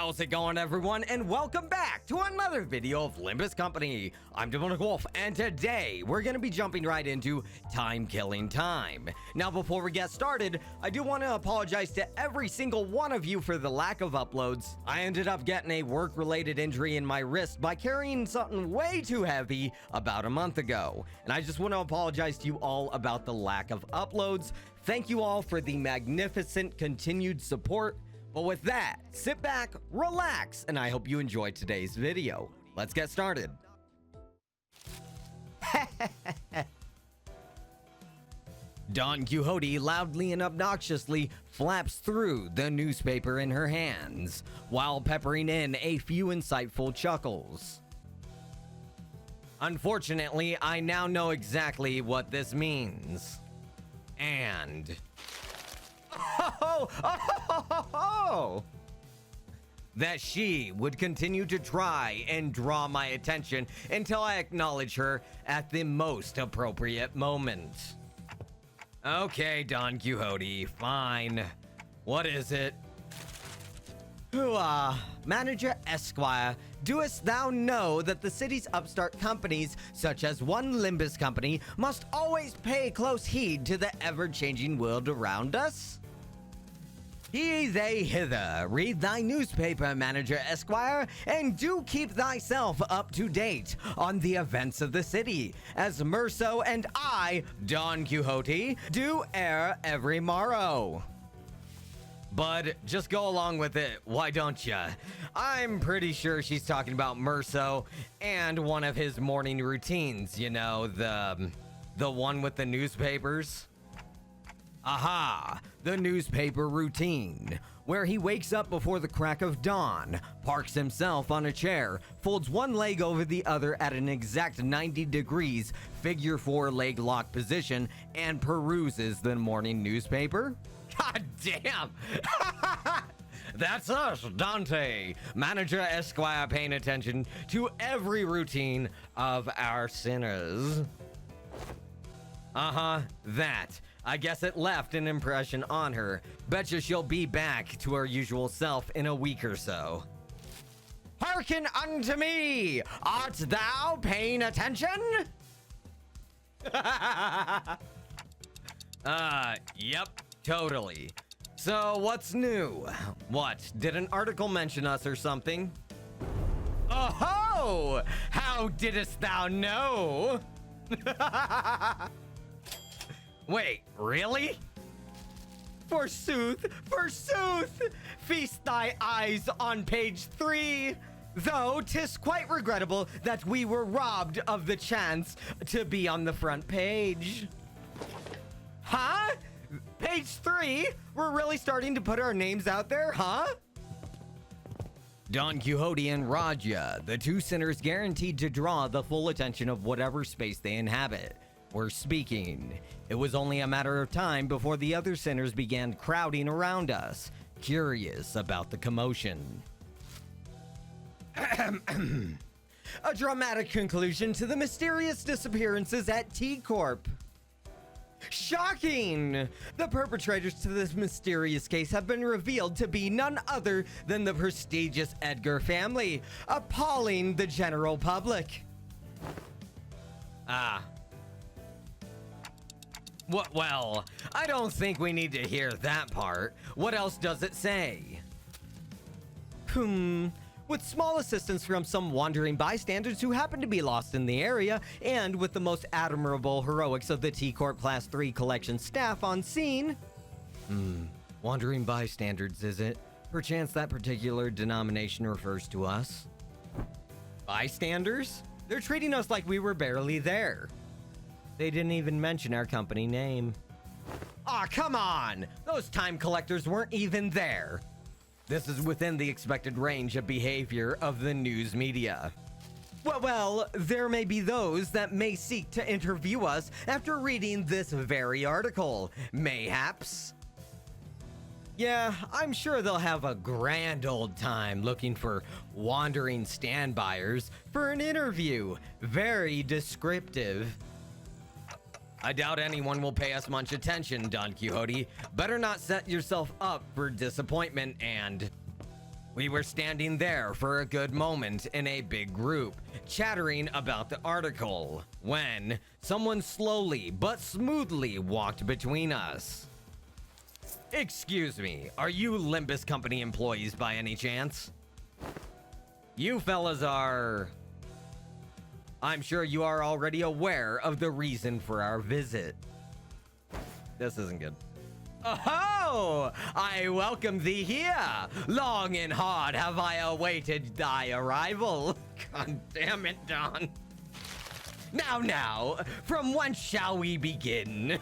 How's it going, everyone, and welcome back to another video of Limbus Company. I'm DemoonicWolf, and today we're going to be jumping right into time-killing time. Now, before we get started, I do want to apologize to every single one of you for the lack of uploads. I ended up getting a work-related injury in my wrist by carrying something way too heavy about a month ago, and I just want to apologize to you all about the lack of uploads. Thank you all for the magnificent continued support. But with that, sit back, relax, and I hope you enjoyed today's video. Let's get started. Don Quixote loudly and obnoxiously flaps through the newspaper in her hands, while peppering in a few insightful chuckles. Unfortunately, I now know exactly what this means. And... that she would continue to try and draw my attention until I acknowledge her at the most appropriate moment. Okay, Don Quixote, fine. What is it? Manager Esquire, doest thou know that the city's upstart companies, such as one Limbus Company, must always pay close heed to the ever-changing world around us? He, they, hither. Read thy newspaper, Manager Esquire, and do keep thyself up to date on the events of the city, as Merso and I, Don Quixote, do ere every morrow. Bud, just go along with it, why don't ya? I'm pretty sure she's talking about Merso and one of his morning routines, you know, the one with the newspapers. Aha, the newspaper routine, where he wakes up before the crack of dawn, parks himself on a chair, folds one leg over the other at an exact 90 degrees, figure 4 leg lock position, and peruses the morning newspaper? God damn! That's us, Dante, Manager Esquire, paying attention to every routine of our sinners. That. I guess it left an impression on her. Betcha she'll be back to her usual self in a week or so. Hearken unto me! Art thou paying attention? Yep, totally. So, what's new? What, did an article mention us or something? Oh-ho! How didst thou know? Wait, really? Forsooth, feast thy eyes on page 3. Though 'tis quite regrettable that we were robbed of the chance to be on the front page. Huh? Page 3? We're really starting to put our names out there, huh? Don Quixote and Raja, the two sinners guaranteed to draw the full attention of whatever space they inhabit, were speaking. It was only a matter of time before the other sinners began crowding around us, curious about the commotion. A dramatic conclusion to the mysterious disappearances at T Corp. Shocking! The perpetrators to this mysterious case have been revealed to be none other than the prestigious Edgar family, appalling the general public. Well, I don't think we need to hear that part. What else does it say? With small assistance from some wandering bystanders who happen to be lost in the area, and with the most admirable heroics of the T Corp Class 3 collection staff on scene. Wandering bystanders, is it? Perchance that particular denomination refers to us. Bystanders? They're treating us like we were barely there. They didn't even mention our company name. Aw, come on! Those time collectors weren't even there. This is within the expected range of behavior of the news media. Well, there may be those that may seek to interview us after reading this very article. Mayhaps. Yeah, I'm sure they'll have a grand old time looking for wandering standbyers for an interview. Very descriptive. I doubt anyone will pay us much attention, Don Quixote. Better not set yourself up for disappointment and... We were standing there for a good moment in a big group, chattering about the article, when someone slowly but smoothly walked between us. Excuse me, are you Limbus Company employees by any chance? You fellas are... I'm sure you are already aware of the reason for our visit. This isn't good. Oh, I welcome thee here. Long and hard have I awaited thy arrival. God damn it, Don. Now, from whence shall we begin?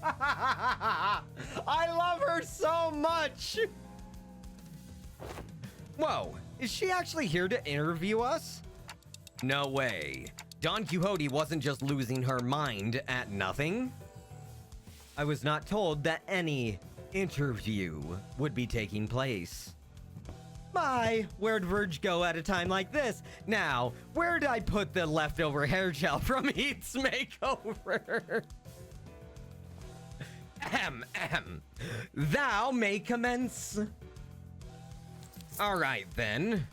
I love her so much. Whoa, is she actually here to interview us? No way. Don Quixote wasn't just losing her mind at nothing. I was not told that any interview would be taking place. My, where'd Verge go at a time like this? Now, where'd I put the leftover hair gel from Heath's makeover? Ahem. Thou may commence. All right, then.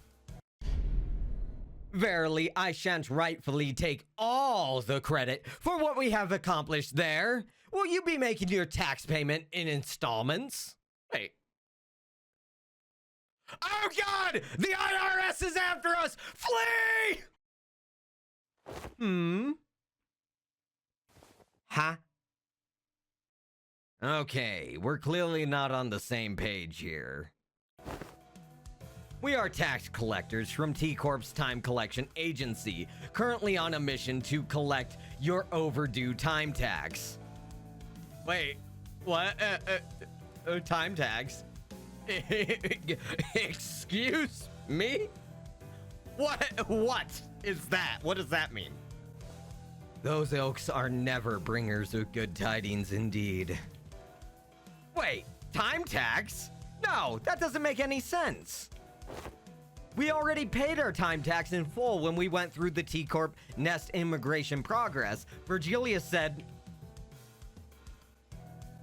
Verily, I shan't rightfully take all the credit for what we have accomplished there. Will you be making your tax payment in installments? Wait. Oh God! The IRS is after us! Flee! Huh? Okay, we're clearly not on the same page here. We are tax collectors from T Corp's time collection agency, currently on a mission to collect your overdue time tax. Wait, what? Time tax? Excuse me? What is that? What does that mean? Those ilks are never bringers of good tidings indeed. Wait, time tax? No, that doesn't make any sense. We already paid our time tax in full when we went through the T Corp Nest immigration progress. Virgilia said,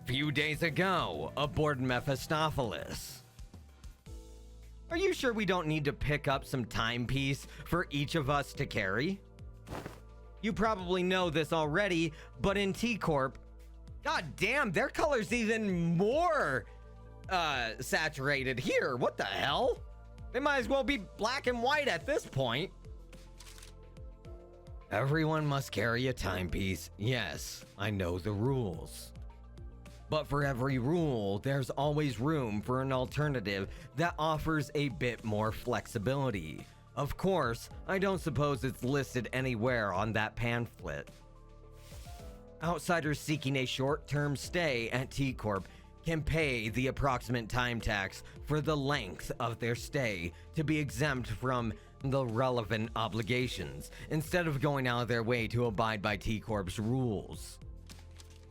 few days ago, aboard Mephistopheles. Are you sure we don't need to pick up some timepiece for each of us to carry? You probably know this already, but in T Corp, god damn, their color's even more saturated here. What the hell? They might as well be black and white at this point. Everyone must carry a timepiece. Yes, I know the rules. But for every rule, there's always room for an alternative that offers a bit more flexibility. Of course, I don't suppose it's listed anywhere on that pamphlet. Outsiders seeking a short-term stay at T Corp can pay the approximate time tax for the length of their stay to be exempt from the relevant obligations, instead of going out of their way to abide by T Corp's rules.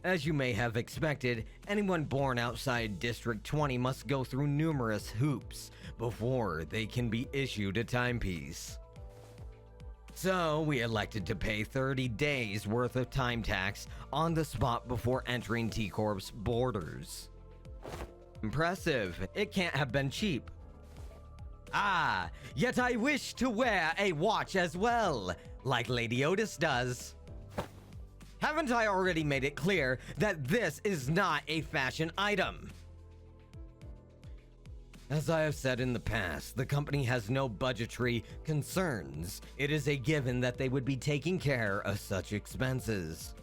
As you may have expected, anyone born outside District 20 must go through numerous hoops before they can be issued a timepiece. So, we elected to pay 30 days worth of time tax on the spot before entering T Corp's borders. Impressive. It can't have been cheap. Ah, yet I wish to wear a watch as well, like Lady Otis does. Haven't I already made it clear that this is not a fashion item? As I have said in the past, the company has no budgetary concerns. It is a given that they would be taking care of such expenses.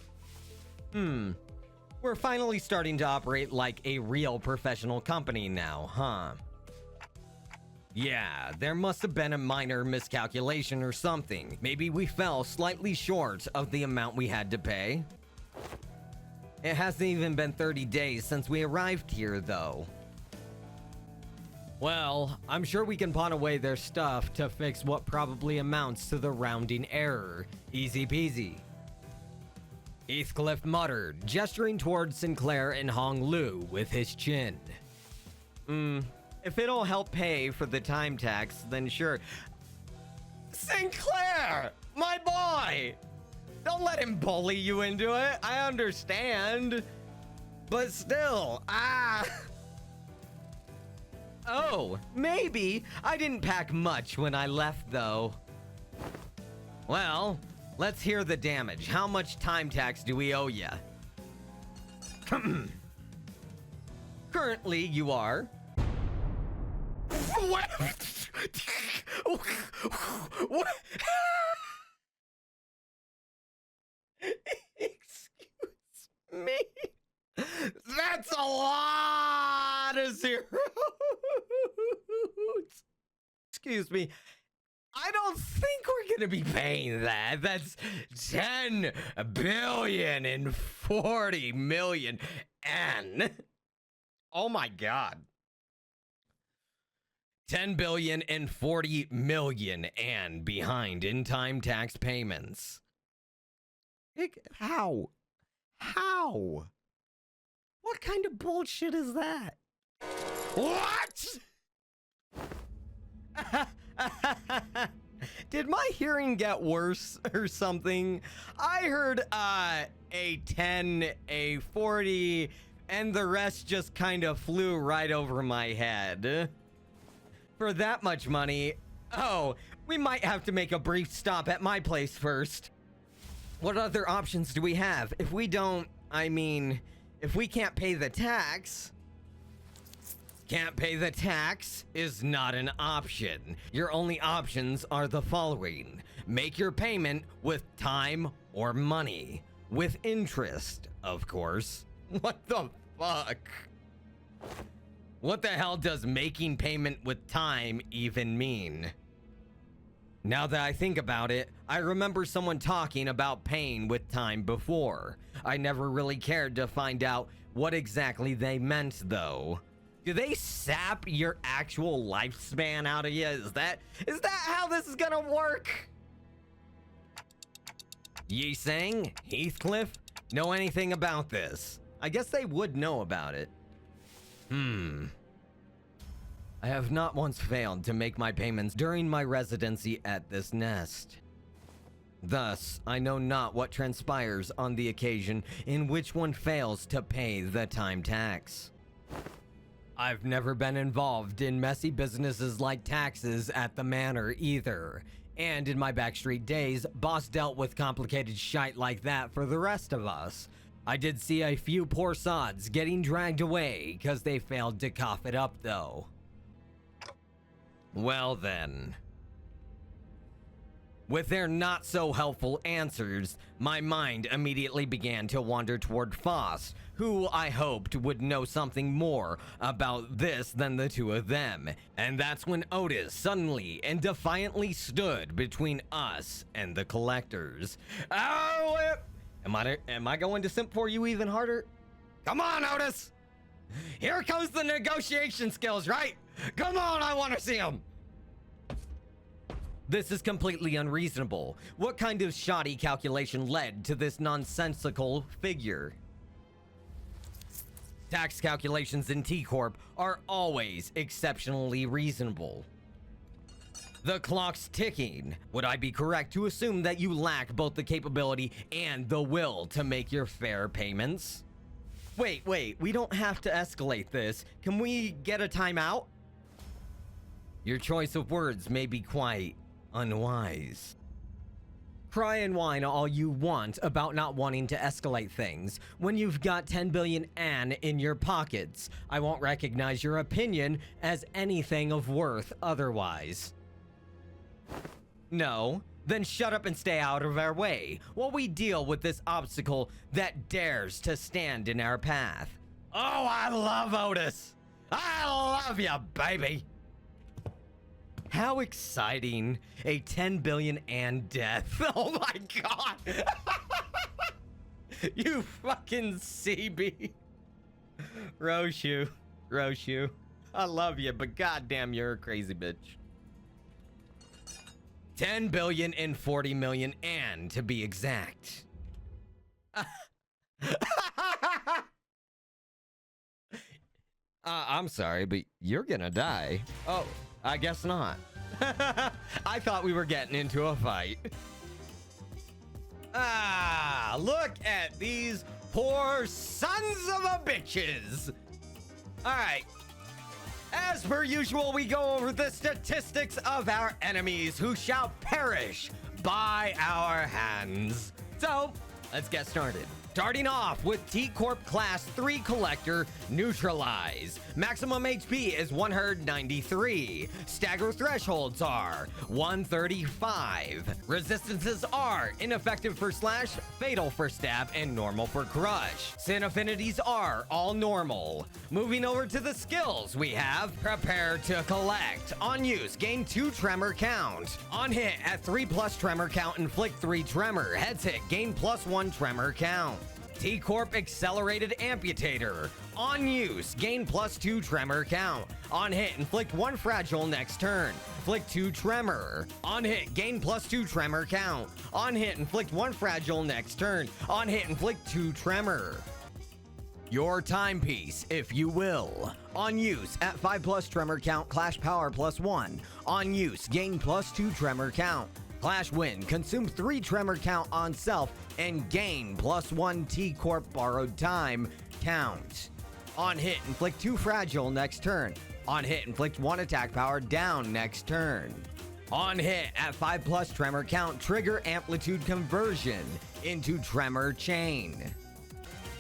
We're finally starting to operate like a real professional company now, huh? Yeah, there must have been a minor miscalculation or something. Maybe we fell slightly short of the amount we had to pay. It hasn't even been 30 days since we arrived here, though. Well, I'm sure we can pawn away their stuff to fix what probably amounts to the rounding error. Easy peasy. Heathcliff muttered, gesturing towards Sinclair and Hong Lu with his chin. If it'll help pay for the time tax, then sure. Sinclair! My boy! Don't let him bully you into it. I understand. But still, Oh, maybe. I didn't pack much when I left, though. Well, let's hear the damage. How much time tax do we owe ya? Currently, you are... What? What? Excuse me. That's a lot of zeros. Excuse me. I don't think we're gonna be paying that. That's 10 billion and 40 million N. Oh my God. 10 billion and 40 million N behind in time tax payments. How? How? What kind of bullshit is that? What? Did my hearing get worse or something? I heard a 10, a 40, and the rest just kind of flew right over my head. For that much money, oh, we might have to make a brief stop at my place first. What other options do we have? If we don't, I mean, if we can't pay the tax... Can't pay the tax is not an option. Your only options are the following. Make your payment with time or money. With interest, of course. What the fuck? What the hell does making payment with time even mean? Now that I think about it, I remember someone talking about paying with time before. I never really cared to find out what exactly they meant, though. Do they sap your actual lifespan out of you? Is that how this is gonna work? Yi Sang, Heathcliff, know anything about this? I guess they would know about it. I have not once failed to make my payments during my residency at this nest. Thus, I know not what transpires on the occasion in which one fails to pay the time tax. I've never been involved in messy businesses like taxes at the manor either. And in my backstreet days, boss dealt with complicated shite like that for the rest of us. I did see a few poor sods getting dragged away because they failed to cough it up though. Well then. With their not so helpful answers, my mind immediately began to wander toward Foss, who I hoped would know something more about this than the two of them. And that's when Otis suddenly and defiantly stood between us and the collectors. Oh, am I going to simp for you even harder? Come on, Otis! Here comes the negotiation skills, right? Come on, I want to see them! This is completely unreasonable. What kind of shoddy calculation led to this nonsensical figure? Tax calculations in T Corp are always exceptionally reasonable. The clock's ticking. Would I be correct to assume that you lack both the capability and the will to make your fair payments? Wait, we don't have to escalate this. Can we get a timeout? Your choice of words may be quite unwise. Cry and whine all you want about not wanting to escalate things. When you've got 10 billion An in your pockets, I won't recognize your opinion as anything of worth otherwise. No? Then shut up and stay out of our way while we deal with this obstacle that dares to stand in our path. Oh, I love Otis! I love you, baby! How exciting. A 10 billion and death. Oh my god. You fucking CB. Roshu. I love you, but goddamn, you're a crazy bitch. 10 billion and 40 million and to be exact. I'm sorry, but you're gonna die. Oh. I guess not. I thought we were getting into a fight. Ah, look at these poor sons of a bitches. All right. As per usual, we go over the statistics of our enemies who shall perish by our hands. So, let's get started. Starting off with T Corp Class 3 Collector, Neutralize. Maximum HP is 193. Stagger thresholds are 135. Resistances are ineffective for slash, fatal for stab, and normal for crush. Sin affinities are all normal. Moving over to the skills, we have Prepare to Collect. On use, gain 2 tremor count. On hit, at 3+ tremor count, inflict 3 tremor. Heads hit, gain +1 tremor count. T Corp Accelerated Amputator. On use, gain +2 tremor count. On hit, inflict 1 fragile next turn. Inflict 2 tremor. On hit, gain +2 tremor count. On hit, inflict 1 fragile next turn. On hit, inflict 2 tremor. Your timepiece, if you will. On use, at 5+ tremor count, clash power +1. On use, gain +2 tremor count. Clash win, consume 3 tremor count on self, and gain +1 T Corp borrowed time count. On hit, inflict 2 fragile next turn. On hit, inflict 1 attack power down next turn. On hit, at 5+ tremor count, trigger amplitude conversion into tremor chain.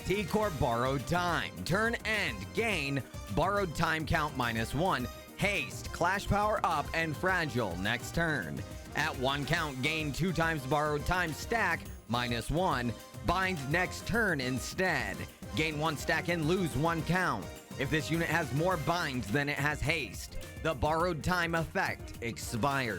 T Corp borrowed time. Turn end, gain borrowed time count -1. Haste, clash power up, and fragile next turn. At 1 count, gain 2 times borrowed time stack -1. Bind next turn instead. Gain 1 stack and lose 1 count. If this unit has more binds than it has haste, the borrowed time effect expires.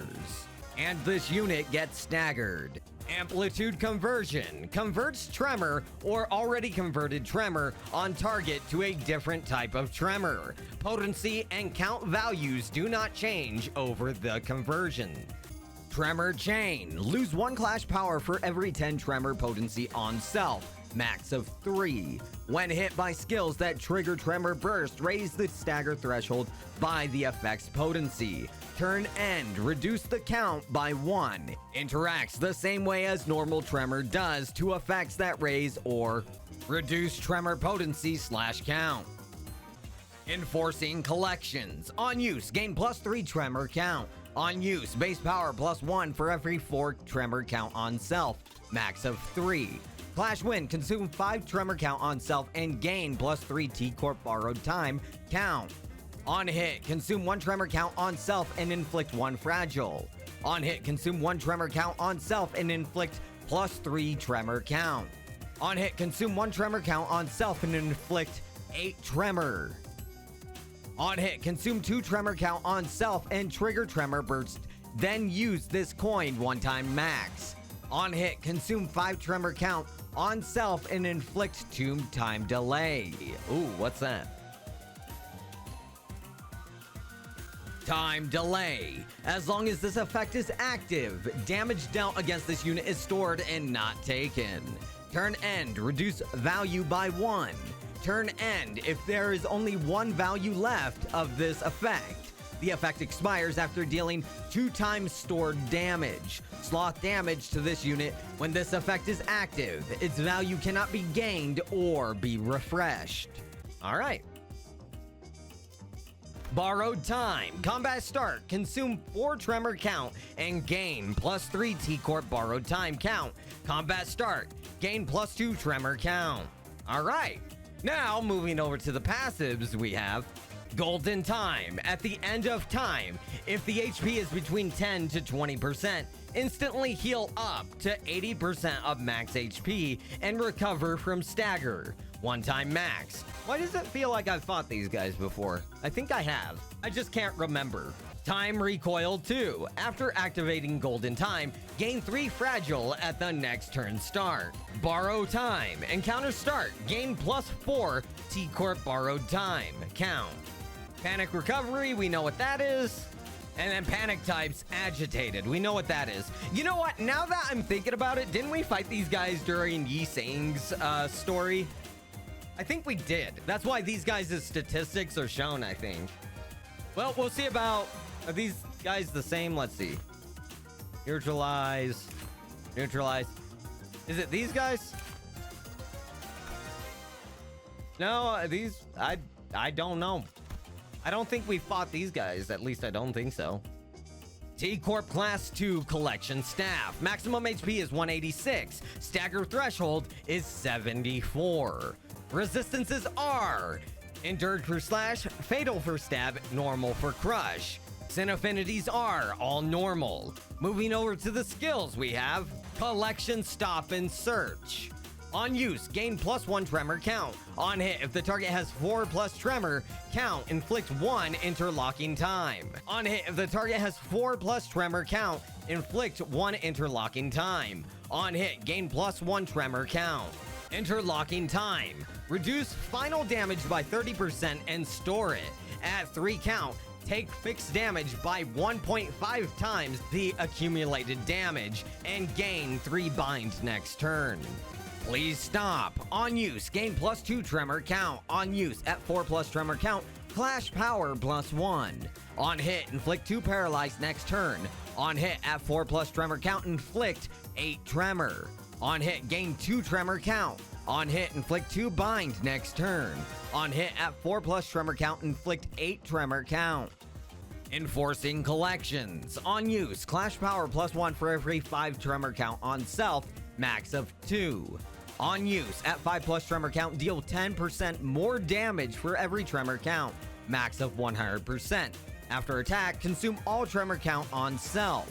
And this unit gets staggered. Amplitude conversion converts tremor or already converted tremor on target to a different type of tremor. Potency and count values do not change over the conversion. Tremor chain. Lose 1 clash power for every 10 tremor potency on self. Max of 3. When hit by skills that trigger tremor burst, raise the stagger threshold by the effect's potency. Turn end, reduce the count by 1. Interacts the same way as normal tremor does to effects that raise or reduce tremor potency / count. Enforcing collections. On use, gain +3 tremor count. On use, base power +1 for every 4 tremor count on self. Max of 3. Clash win, consume 5 tremor count on self and gain +3 T Corp borrowed time count. On hit, consume 1 tremor count on self and inflict 1 fragile. On hit, consume 1 tremor count on self and inflict +3 tremor count. On hit, consume 1 tremor count on self and inflict 8 tremor. On hit, consume 2 tremor count on self and trigger tremor burst, then use this coin 1 time max. On hit, consume 5 tremor count on self and inflict 2 time delay. Ooh, what's that? Time delay. As long as this effect is active, damage dealt against this unit is stored and not taken. Turn end, reduce value by 1. Turn end, if there is only 1 value left of this effect. The effect expires after dealing 2 times stored damage. Sloth damage to this unit when this effect is active. Its value cannot be gained or be refreshed. Alright. Borrowed time. Combat start. Consume 4 tremor count and gain +3 T Corp borrowed time count. Combat start. Gain +2 tremor count. Alright. Now, moving over to the passives, we have Golden Time. At the end of time, if the HP is between 10 to 20%, instantly heal up to 80% of max HP and recover from stagger. 1 time max. Why does it feel like I've fought these guys before? I think I have. I just can't remember. Time Recoil 2. After activating Golden Time, gain 3 fragile at the next turn start. Borrow Time. Encounter start. Gain +4 T Corp borrowed time count. Panic Recovery, we know what that is. And then Panic Types, Agitated. We know what that is. You know what? Now that I'm thinking about it, didn't we fight these guys during Yi Sang's story? I think we did. That's why these guys' statistics are shown, I think. Well, we'll see about... Are these guys the same? Let's see. Neutralize. Neutralize. Is it these guys? No, these... I don't know. I don't think we fought these guys. At least I don't think so. T Corp Class 2 Collection Staff. Maximum HP is 186. Stagger threshold is 74. Resistances are Endured for Slash, Fatal for Stab, Normal for Crush. Sin affinities are all normal. Moving over to the skills, we have Collection Stop and Search. On use, gain +1 tremor count. On hit, if the target has 4+ tremor count, inflict 1 interlocking time. On hit, if the target has 4+ tremor count, inflict 1 interlocking time. On hit, gain +1 tremor count. Interlocking time. Reduce final damage by 30% and store it. At 3 count, take fixed damage by 1.5 times the accumulated damage and gain 3 bind next turn. Please stop. On use, gain +2 tremor count. On use, at 4+ tremor count, clash power +1. On hit, inflict 2 paralyzed next turn. On hit, at 4+ tremor count, inflict 8 tremor. On hit, gain 2 tremor count. On hit, inflict 2 bind next turn. On hit, at 4+ tremor count, inflict 8 tremor count. Enforcing collections. On use, clash power +1 for every 5 tremor count. On self, max of 2. On use, at 5+ tremor count, deal 10% more damage for every tremor count, max of 100%. After attack, consume all tremor count on self.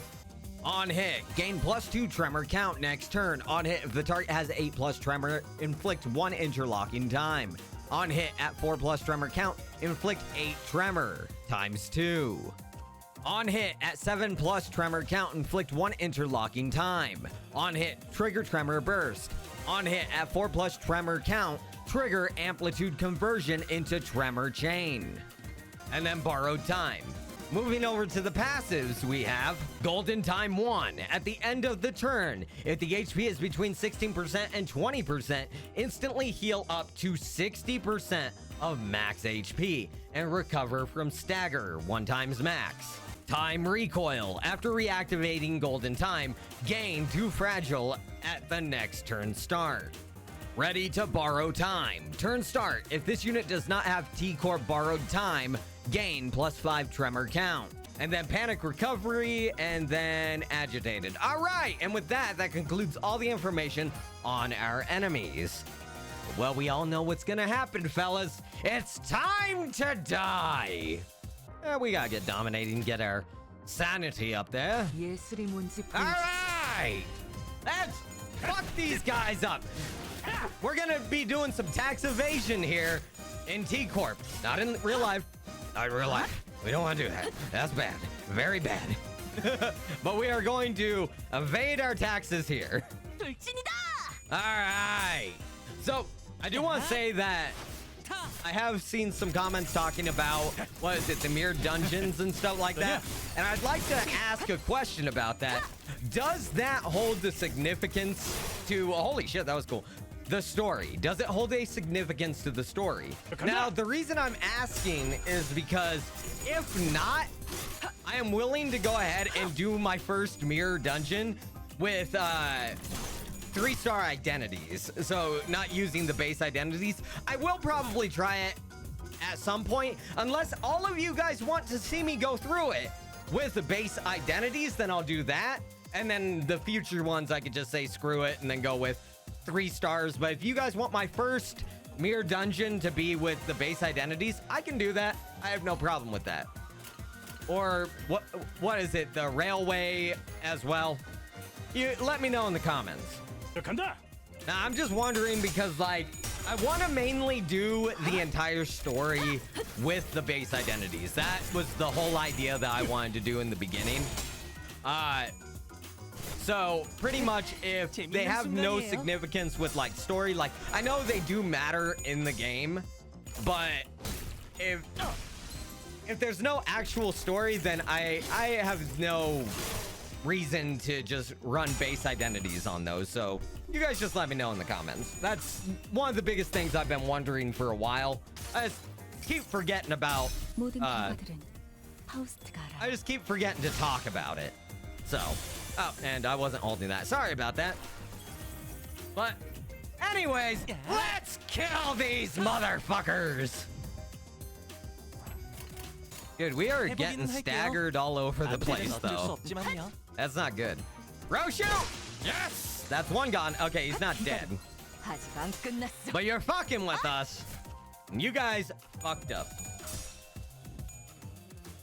On hit, gain +2 tremor count next turn. On hit, if the target has 8+ tremor, inflict 1 interlocking time. On hit, at 4+ tremor count, inflict 8 tremor, ×2. On hit, at 7+ tremor count, inflict 1 interlocking time. On hit, trigger tremor burst. On hit, at 4+ tremor count, trigger amplitude conversion into tremor chain. And then borrowed time. Moving over to the passives, we have Golden Time 1. At the end of the turn, if the HP is between 16% and 20%, instantly heal up to 60% of max HP and recover from stagger 1 times max. Time Recoil. After reactivating Golden Time, gain 2 fragile at the next turn start. Ready to borrow time. Turn start. If this unit does not have T Corp borrowed time, gain +5 tremor count. And then Panic Recovery, and then Agitated. All right, and with that, that concludes all the information on our enemies. Well, we all know what's gonna happen, fellas. It's time to die. We gotta get dominating, get our sanity up there. All right, let's fuck these guys up. We're gonna be doing some tax evasion here in T Corp. Not in real life. Not in real life. We don't want to do that. That's bad. Very bad. But we are going to evade our taxes here. All right. So I do want to say that I have seen some comments talking about, what is it, the mirror dungeons and stuff like that. And I'd like to ask a question about that. Does that hold the significance to, holy shit, that was cool, the story? Does it hold a significance to the story? Now, the reason I'm asking is because if not, I am willing to go ahead and do my first mirror dungeon with 3-star identities. So not using the base identities. I will probably try it at some point, unless all of you guys want to see me go through it with the base identities, then I'll do that. And then the future ones, I could just say screw it and then go with 3 stars. But if you guys want my first mirror dungeon to be with the base identities, I can do that. I have no problem with that. Or what is it, the railway as well? You let me know in the comments. Now, I'm just wondering because, like, I want to mainly do the entire story with the base identities. That was the whole idea that I wanted to do in the beginning. So pretty much if they have no significance with like story, like I know they do matter in the game, but if there's no actual story, then I have no reason to just run base identities on those. So you guys just let me know in the comments. That's one of the biggest things I've been wondering for a while. I just keep forgetting about I just keep forgetting to talk about it. So oh, and I wasn't holding that. Sorry about that. But anyways, let's kill these motherfuckers. Dude, we are getting staggered all over the place, though. That's not good. Roshu! Yes! That's one gone. Okay, he's not dead. But you're fucking with us. You guys fucked up.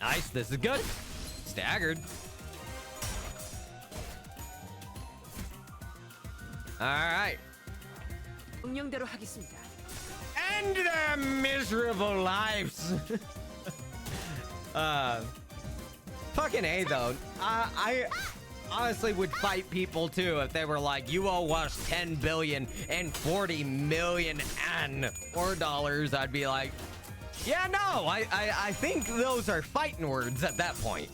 Nice, this is good. Staggered. Alright. End their miserable lives. Fucking A, though. I honestly would fight people too if they were like, you owe us 10 billion and 40 million and or dollars. I'd be like, yeah, no, I think those are fighting words at that point.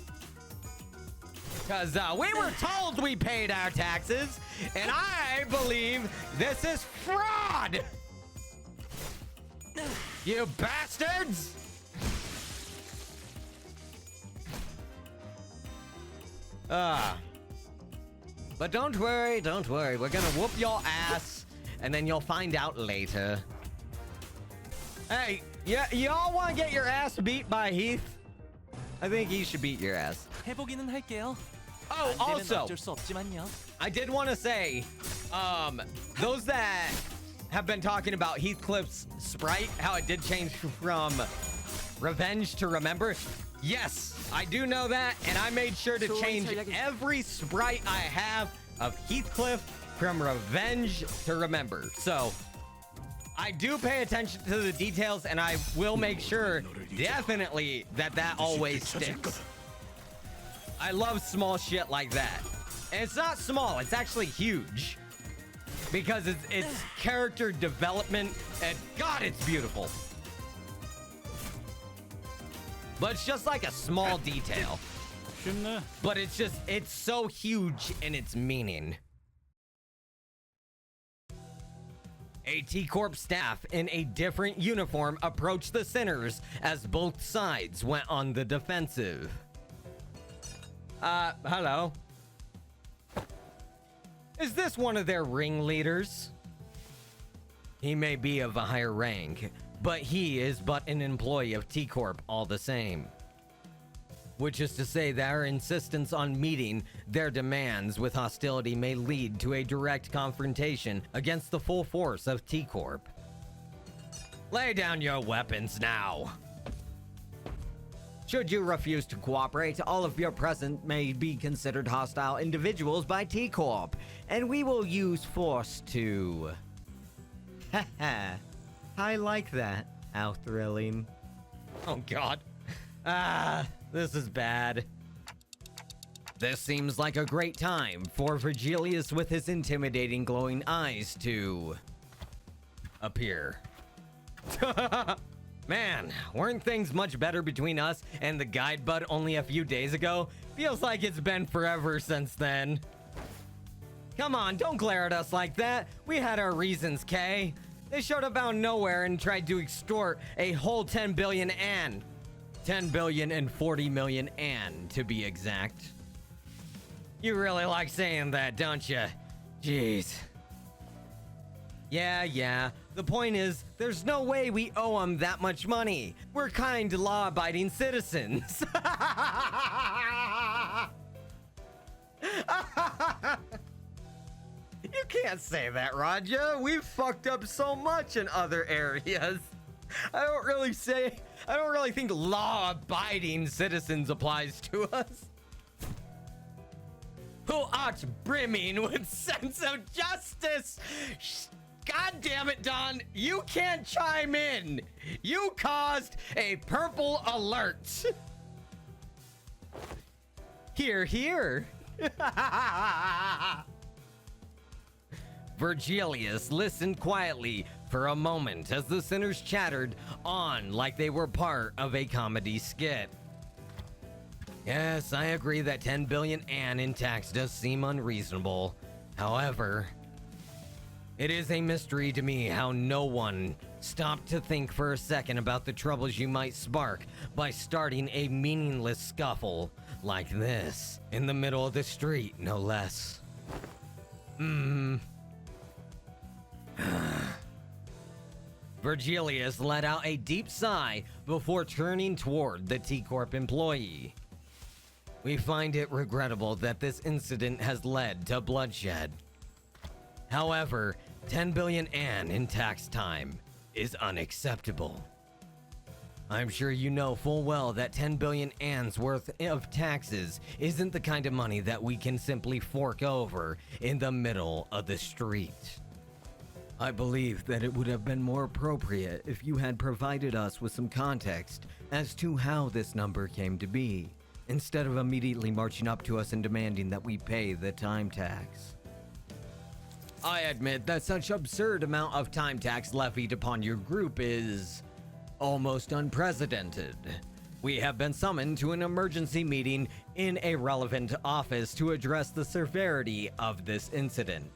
Because we were told we paid our taxes, and I believe this is fraud. You bastards! But don't worry, don't worry. We're gonna whoop your ass, and then you'll find out later. Hey, y'all want to get your ass beat by Heath? I think he should beat your ass. Oh, also, I did want to say, those that have been talking about Heathcliff's sprite, how it did change from Revenge to Remember. Yes, I do know that, and I made sure to change every sprite I have of Heathcliff from Revenge to Remember. So I do pay attention to the details, and I will make sure definitely that always sticks. I love small shit like that. And it's not small, it's actually huge. Because it's character development, and God, it's beautiful. But it's just like a small detail. But it's so huge in its meaning. A T Corp staff in a different uniform approached the sinners as both sides went on the defensive. Hello. Is this one of their ringleaders? He may be of a higher rank, but he is but an employee of T Corp all the same. Which is to say their insistence on meeting their demands with hostility may lead to a direct confrontation against the full force of T Corp. Lay down your weapons now. Should you refuse to cooperate, all of your present may be considered hostile individuals by T Corp, and we will use force to... Haha. I like that. How thrilling. Oh god. This is bad. This seems like a great time for Virgilius with his intimidating glowing eyes to appear. Man, weren't things much better between us and the guide bud only a few days ago? Feels like it's been forever since then. Come on, don't glare at us like that. We had our reasons, Kay. They showed up out of nowhere and tried to extort a whole 10 billion and 10 billion and 40 million and to be exact. You really like saying that, don't you? Jeez. Yeah. The point is, there's no way we owe them that much money. We're kind, law-abiding citizens. You can't say that, Raja. We've fucked up so much in other areas. I don't really think law-abiding citizens applies to us. Who art brimming with sense of justice. God damn it, Don. You can't chime in. You caused a purple alert. Here. Virgilius listened quietly for a moment as the sinners chattered on like they were part of a comedy skit. Yes, I agree that 10 billion in tax does seem unreasonable. However, it is a mystery to me how no one stopped to think for a second about the troubles you might spark by starting a meaningless scuffle like this in the middle of the street, no less. Virgilius let out a deep sigh before turning toward the T Corp employee. We find it regrettable that this incident has led to bloodshed. However, 10 billion An in tax time is unacceptable. I'm sure you know full well that 10 billion An's worth of taxes isn't the kind of money that we can simply fork over in the middle of the street. I believe that it would have been more appropriate if you had provided us with some context as to how this number came to be, instead of immediately marching up to us and demanding that we pay the time tax. I admit that such absurd amount of time tax levied upon your group is almost unprecedented. We have been summoned to an emergency meeting in a relevant office to address the severity of this incident.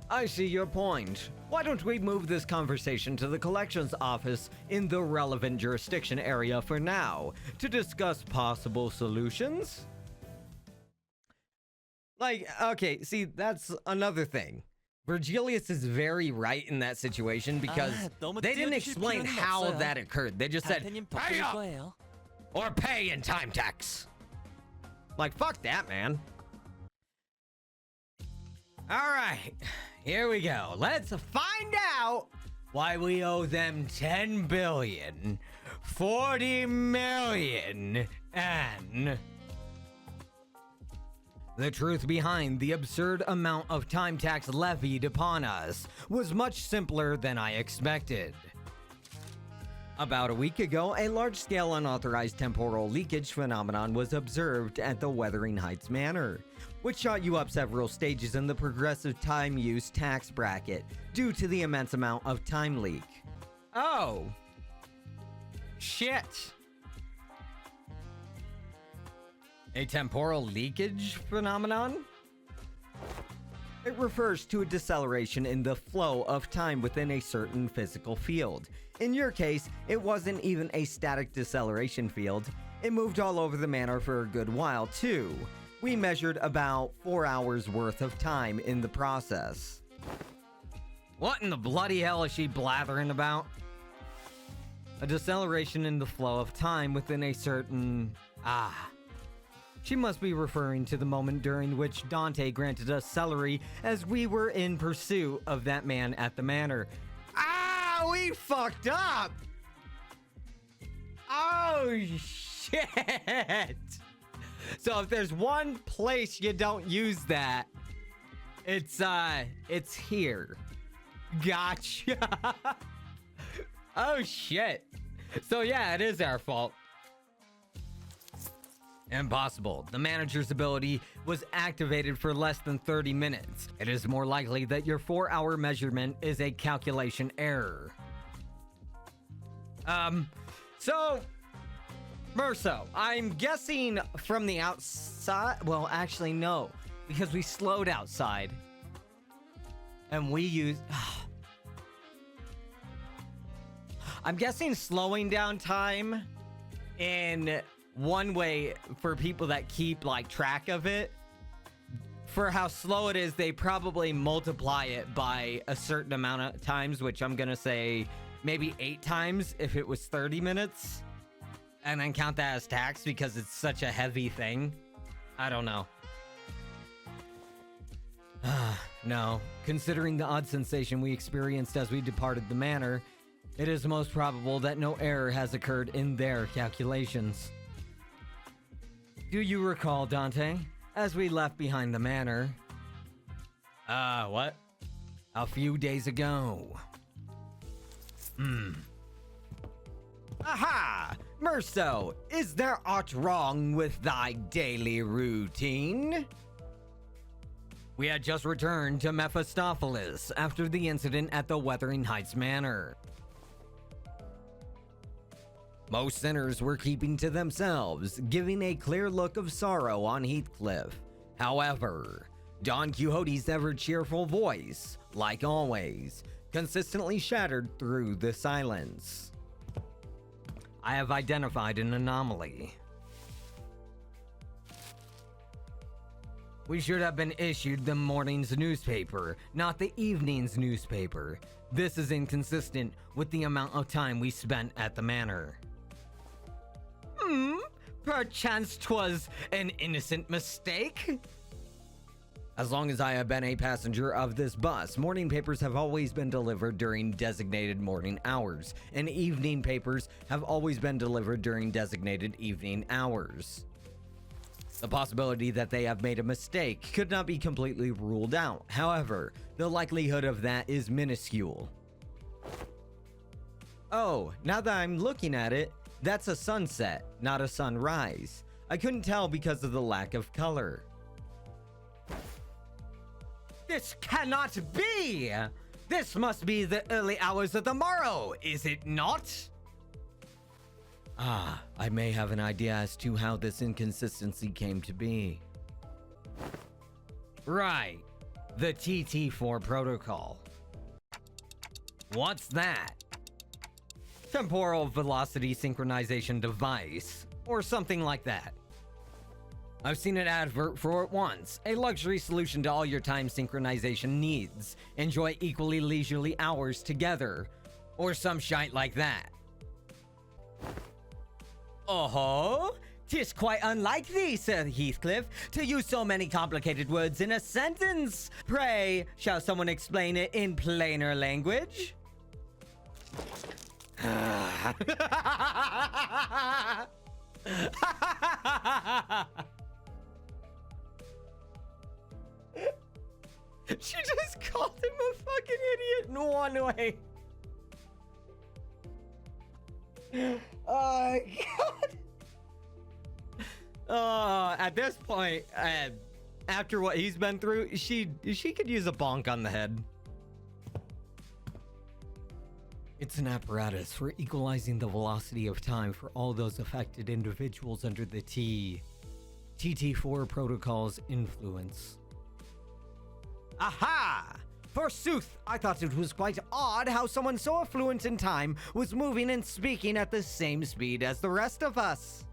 I see your point. Why don't we move this conversation to the collections office in the relevant jurisdiction area for now to discuss possible solutions? Like, okay, see, that's another thing. Virgilius is very right in that situation because they didn't explain how that occurred. They just said, pay up or pay in time tax. Like, fuck that, man. All right, here we go. Let's find out why we owe them 10 billion, 40 million, and... The truth behind the absurd amount of time tax levied upon us was much simpler than I expected. About a week ago, a large-scale unauthorized temporal leakage phenomenon was observed at the Wuthering Heights Manor, which shot you up several stages in the progressive time use tax bracket due to the immense amount of time leak. Oh. Shit. A temporal leakage phenomenon? It refers to a deceleration in the flow of time within a certain physical field. In your case, it wasn't even a static deceleration field. It moved all over the manor for a good while, too. We measured about 4 hours worth of time in the process. What in the bloody hell is she blathering about? A deceleration in the flow of time within a certain... She must be referring to the moment during which Dante granted us celery as we were in pursuit of that man at the manor. We fucked up! Oh, shit! So if there's one place you don't use that, it's here. Gotcha. Oh, shit. So yeah, it is our fault. Impossible. The manager's ability was activated for less than 30 minutes. It is more likely that your 4-hour measurement is a calculation error. So, Merso, I'm guessing from the outside. Well, actually, no, because we slowed outside. And we used. I'm guessing slowing down time in one way for people that keep like track of it, for how slow it is, they probably multiply it by a certain amount of times, which I'm gonna say maybe 8 times if it was 30 minutes, and then count that as tax because it's such a heavy thing. I don't know. No, considering the odd sensation we experienced as we departed the manor, it is most probable that no error has occurred in their calculations. Do you recall, Dante, as we left behind the manor? What? A few days ago. Aha! Merso, is there aught wrong with thy daily routine? We had just returned to Mephistopheles after the incident at the Wuthering Heights Manor. Most sinners were keeping to themselves, giving a clear look of sorrow on Heathcliff. However, Don Quixote's ever-cheerful voice, like always, consistently shattered through the silence. I have identified an anomaly. We should have been issued the morning's newspaper, not the evening's newspaper. This is inconsistent with the amount of time we spent at the manor. Perchance 'twas an innocent mistake? As long as I have been a passenger of this bus, morning papers have always been delivered during designated morning hours, and evening papers have always been delivered during designated evening hours. The possibility that they have made a mistake could not be completely ruled out. However, the likelihood of that is minuscule. Oh, now that I'm looking at it, that's a sunset, not a sunrise. I couldn't tell because of the lack of color. This cannot be! This must be the early hours of the morrow, is it not? I may have an idea as to how this inconsistency came to be. Right, the TT4 protocol. What's that? Temporal velocity synchronization device, or something like that. I've seen an advert for it once. A luxury solution to all your time synchronization needs. Enjoy equally leisurely hours together. Or some shite like that. Oh, 'tis quite unlike thee, Sir Heathcliff, to use so many complicated words in a sentence. Pray, shall someone explain it in plainer language? She just called him a fucking idiot in one way. Oh, God. At this point, after what he's been through, she could use a bonk on the head. It's an apparatus for equalizing the velocity of time for all those affected individuals under the TT4 protocol's influence. Aha! Forsooth, I thought it was quite odd how someone so affluent in time was moving and speaking at the same speed as the rest of us.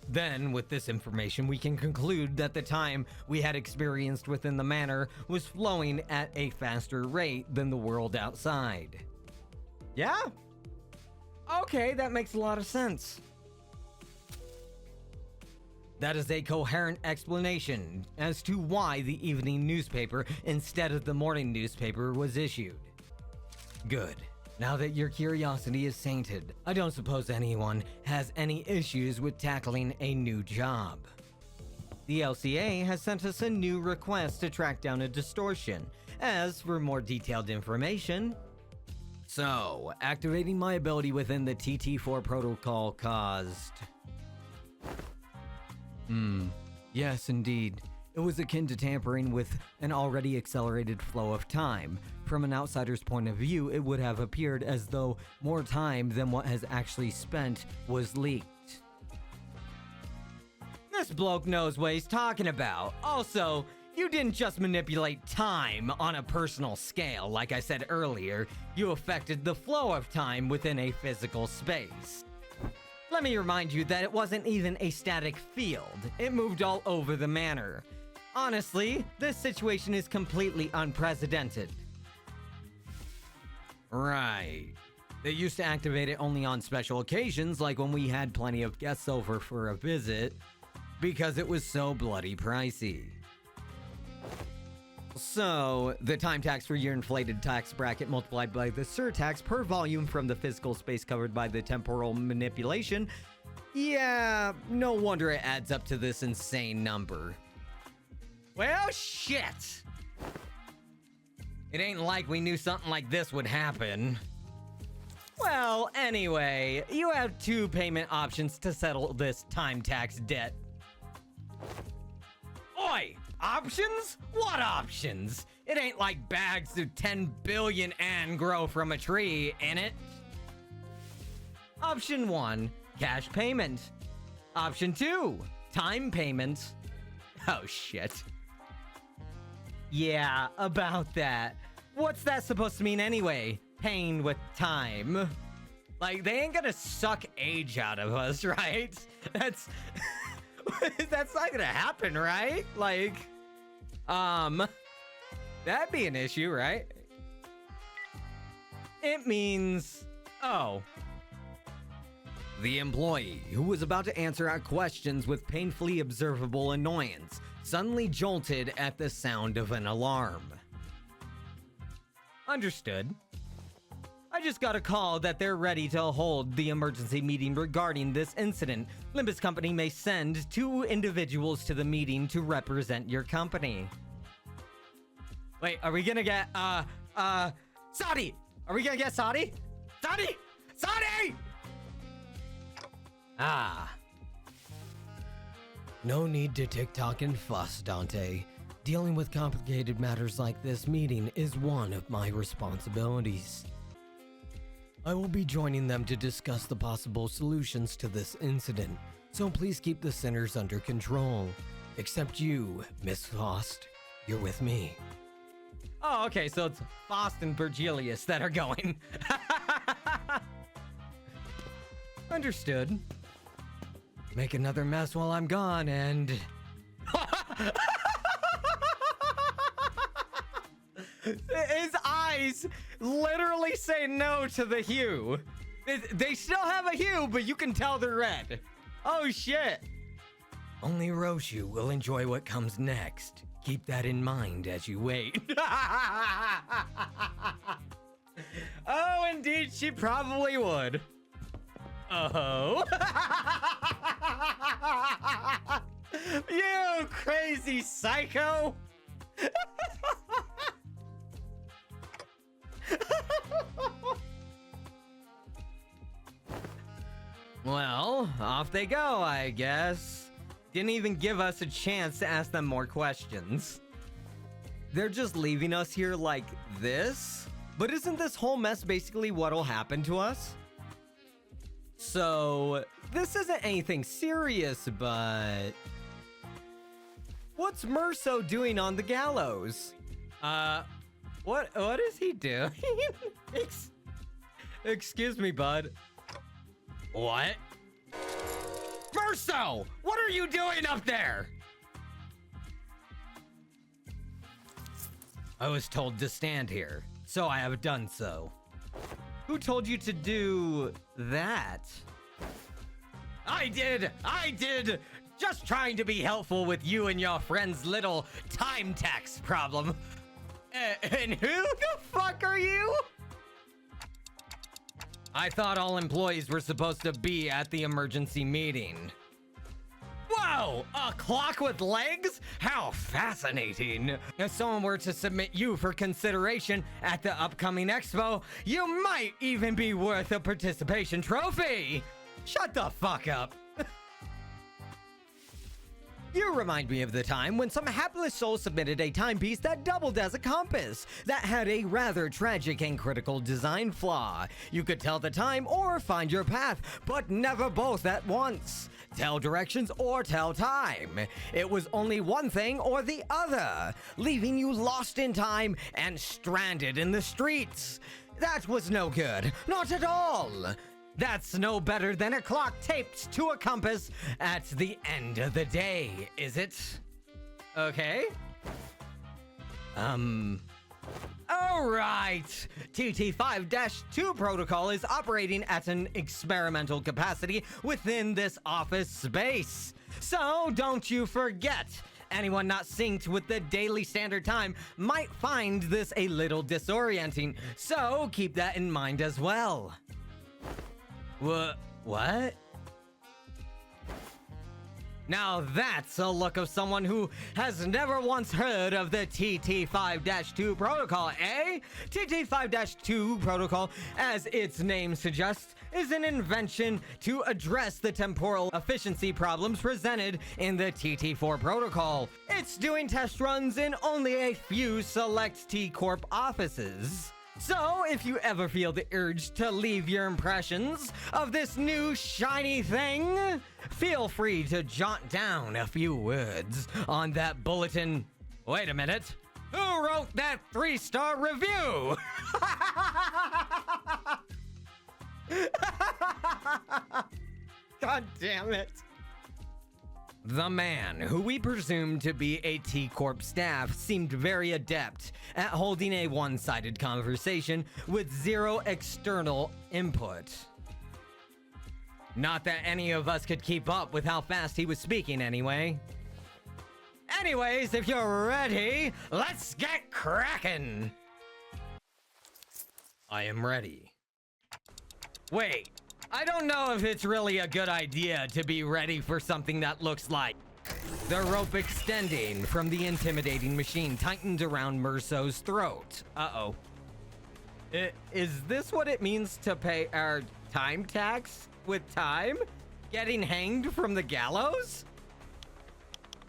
Then, with this information, we can conclude that the time we had experienced within the manor was flowing at a faster rate than the world outside. Yeah? Okay, that makes a lot of sense. That is a coherent explanation as to why the evening newspaper instead of the morning newspaper was issued. Good. Now that your curiosity is sated, I don't suppose anyone has any issues with tackling a new job. The LCA has sent us a new request to track down a distortion. As for more detailed information, so activating my ability within the TT4 protocol caused... Yes, indeed. It was akin to tampering with an already accelerated flow of time. From an outsider's point of view, it would have appeared as though more time than what has actually spent was leaked. This bloke knows what he's talking about. Also, you didn't just manipulate time on a personal scale, like I said earlier. You affected the flow of time within a physical space. Let me remind you that it wasn't even a static field. It moved all over the manor. Honestly, this situation is completely unprecedented. Right. They used to activate it only on special occasions, like when we had plenty of guests over for a visit, because it was so bloody pricey. So, the time tax for your inflated tax bracket multiplied by the surtax per volume from the physical space covered by the temporal manipulation. Yeah, no wonder it adds up to this insane number. Well, shit! It ain't like we knew something like this would happen. Well, anyway, you have two payment options to settle this time tax debt. Oi! Options? What options? It ain't like bags of 10 billion and grow from a tree, innit? Option 1, cash payment. Option 2, time payment. Oh shit. Yeah, about that. What's that supposed to mean anyway? Paying with time. Like, they ain't gonna suck age out of us, right? That's... That's not gonna happen, right? Like, that'd be an issue, right? It means, oh. The employee, who was about to answer our questions with painfully observable annoyance, suddenly jolted at the sound of an alarm. Understood. I just got a call that they're ready to hold the emergency meeting regarding this incident. Limbus Company may send 2 individuals to the meeting to represent your company. Wait, are we gonna get, Saudi? Are we gonna get Saudi? Saudi! Saudi! Ah. No need to tick-tock and fuss, Dante. Dealing with complicated matters like this meeting is one of my responsibilities. I will be joining them to discuss the possible solutions to this incident, so please keep the sinners under control. Except you, Miss Faust. You're with me. Oh, okay, so it's Faust and Virgilius that are going. Understood. Make another mess while I'm gone, and... His eyes literally say no to the hue. They still have a hue, but you can tell they're red. Oh, shit. Only Roshu will enjoy what comes next. Keep that in mind as you wait. Oh, indeed, she probably would. Oh. You crazy psycho. Well, off they go, I guess. Didn't even give us a chance to ask them more questions. They're just leaving us here like this? But isn't this whole mess basically what'll happen to us? So, this isn't anything serious, but... What's Murso doing on the gallows? What is he doing? Excuse me, bud. What? Murso! What are you doing up there? I was told to stand here, so I have done so. Who told you to do that? I did! Just trying to be helpful with you and your friend's little time tax problem. And who the fuck are you? I thought all employees were supposed to be at the emergency meeting. Whoa! A clock with legs? How fascinating! If someone were to submit you for consideration at the upcoming expo, you might even be worth a participation trophy! Shut the fuck up! You remind me of the time when some hapless soul submitted a timepiece that doubled as a compass, that had a rather tragic and critical design flaw. You could tell the time or find your path, but never both at once. Tell directions or tell time. It was only one thing or the other, leaving you lost in time and stranded in the streets. That was no good, not at all. That's no better than a clock taped to a compass at the end of the day, is it? Okay. Alright. TT5-2 protocol is operating at an experimental capacity within this office space. So don't you forget. Anyone not synced with the daily standard time might find this a little disorienting, so keep that in mind as well. What? Now that's a look of someone who has never once heard of the TT5-2 protocol, eh? TT5-2 protocol, as its name suggests, is an invention to address the temporal efficiency problems presented in the TT4 protocol. It's doing test runs in only a few select T Corp offices. So, if you ever feel the urge to leave your impressions of this new shiny thing, feel free to jot down a few words on that bulletin. Wait a minute. Who wrote that 3-star review? God damn it. The man, who we presume to be a T Corp staff, seemed very adept at holding a one-sided conversation with zero external input. Not that any of us could keep up with how fast he was speaking anyway. Anyways, if you're ready, let's get cracking! I am ready. Wait, I don't know if it's really a good idea to be ready for something that looks like the rope extending from the intimidating machine tightened around Merso's throat. Uh-oh. Is this what it means to pay our time tax with time? Getting hanged from the gallows?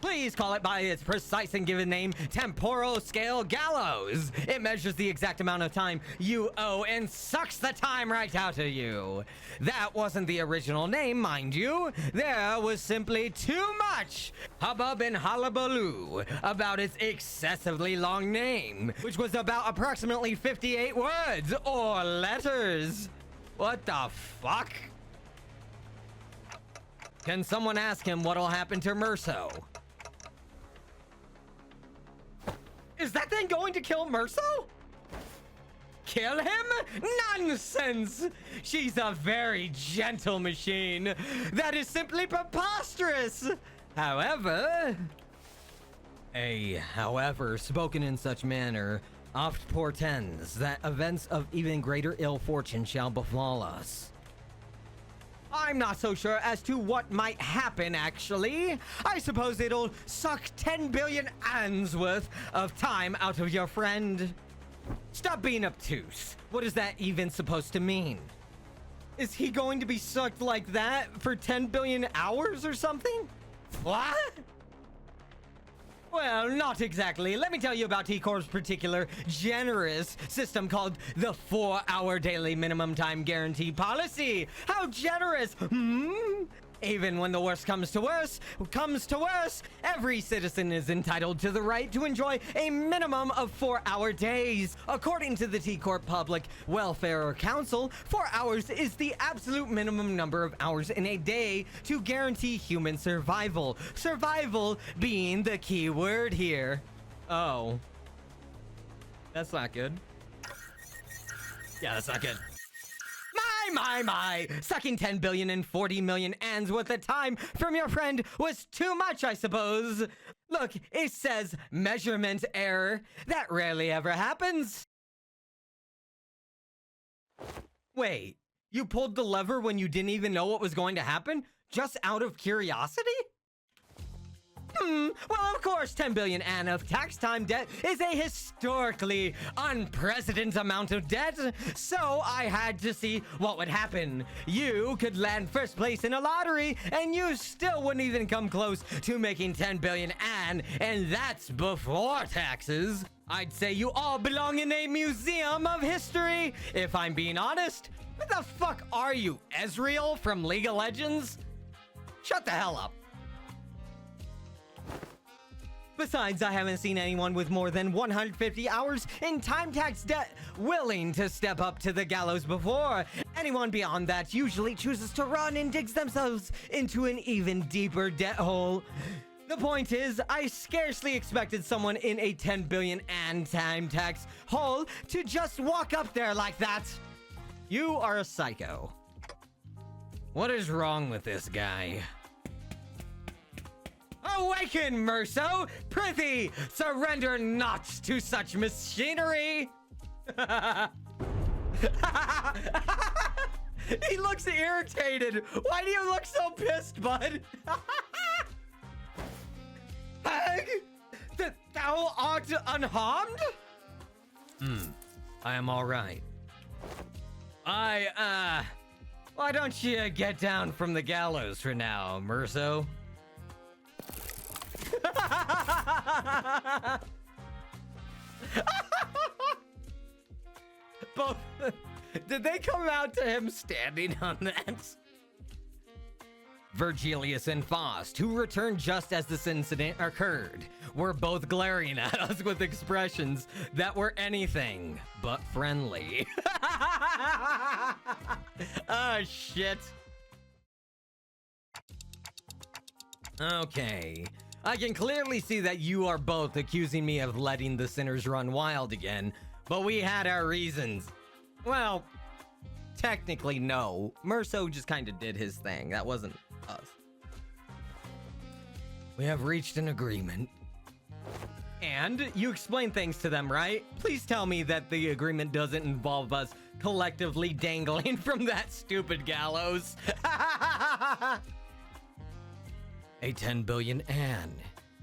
Please call it by its precise and given name, temporal scale gallows. It measures the exact amount of time you owe and sucks the time right out of you. That wasn't the original name, mind you. There was simply too much hubbub and hullabaloo about its excessively long name, which was about approximately 58 words or letters. What the fuck? Can someone ask him what'll happen to Merso? Is that thing going to kill Merso? Kill him? Nonsense! She's a very gentle machine. That is simply preposterous! However, however spoken in such manner oft portends that events of even greater ill fortune shall befall us. I'm not so sure as to what might happen, actually. I suppose it'll suck 10 billion ands worth of time out of your friend. Stop being obtuse. What is that even supposed to mean? Is he going to be sucked like that for 10 billion hours or something? What? Well, not exactly. Let me tell you about T Corp's particular generous system called the 4-hour daily minimum time guarantee policy. How generous, Even when the worst comes to worst, every citizen is entitled to the right to enjoy a minimum of 4-hour days. According to the T Corp Public Welfare Council, 4 hours is the absolute minimum number of hours in a day to guarantee human survival. Survival being the key word here. Oh. That's not good. Yeah, that's not good. My! Sucking 10 billion and 40 million ands worth of time from your friend was too much, I suppose. Look, it says measurement error. That rarely ever happens. Wait, you pulled the lever when you didn't even know what was going to happen? Just out of curiosity? Well, of course, 10 billion an of tax time debt is a historically unprecedented amount of debt, so I had to see what would happen. You could land first place in a lottery, and you still wouldn't even come close to making 10 billion an, and that's before taxes. I'd say you all belong in a museum of history, if I'm being honest. What the fuck are you, Ezreal from League of Legends? Shut the hell up. Besides, I haven't seen anyone with more than 150 hours in time tax debt willing to step up to the gallows before. Anyone beyond that usually chooses to run and digs themselves into an even deeper debt hole. The point is, I scarcely expected someone in a 10 billion and time tax hole to just walk up there like that. You are a psycho. What is wrong with this guy? Awaken, Merso! Prithee, surrender not to such machinery! He looks irritated. Why do you look so pissed, bud? Hag, thou art unharmed? I am all right. Why don't you get down from the gallows for now, Merso? Both. Did they come out to him standing on that? Virgilius and Faust, who returned just as this incident occurred, were both glaring at us with expressions that were anything but friendly. Oh, shit. Okay. I can clearly see that you are both accusing me of letting the sinners run wild again, but we had our reasons. Well, technically no. Merso just kind of did his thing. That wasn't us. We have reached an agreement. And you explained things to them, right? Please tell me that the agreement doesn't involve us collectively dangling from that stupid gallows. A 10 billion An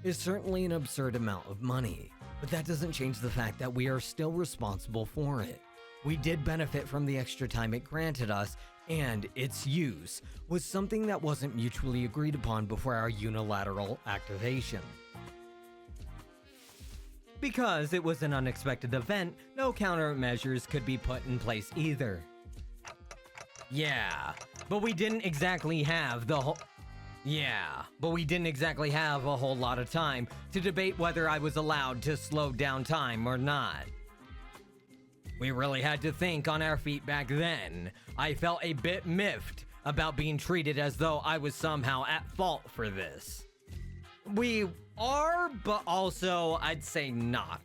is certainly an absurd amount of money, but that doesn't change the fact that we are still responsible for it. We did benefit from the extra time it granted us, and its use was something that wasn't mutually agreed upon before our unilateral activation. Because it was an unexpected event, no countermeasures could be put in place either. Yeah, but we didn't exactly have a whole lot of time to debate whether I was allowed to slow down time or not. We really had to think on our feet back then. I felt a bit miffed about being treated as though I was somehow at fault for this. We are, but also I'd say not.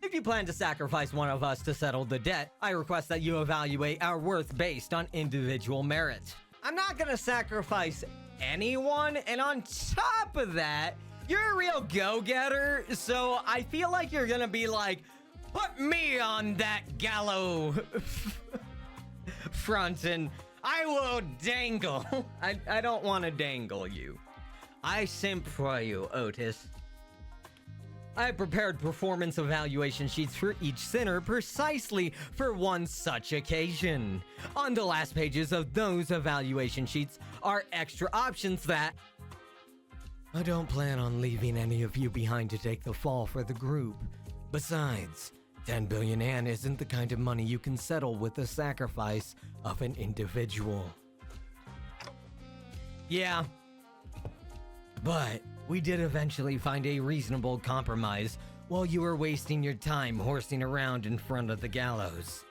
If you plan to sacrifice one of us to settle the debt, I request that you evaluate our worth based on individual merit. I'm not gonna sacrifice anyone, and on top of that, you're a real go-getter, so I feel like you're gonna be like, put me on that gallow front and I will dangle. I don't want to dangle you. I simp for you, Otis. I prepared performance evaluation sheets for each sinner precisely for one such occasion. On the last pages of those evaluation sheets are extra options that... I don't plan on leaving any of you behind to take the fall for the group. Besides, 10 billion An isn't the kind of money you can settle with the sacrifice of an individual. Yeah. But we did eventually find a reasonable compromise while you were wasting your time horsing around in front of the gallows.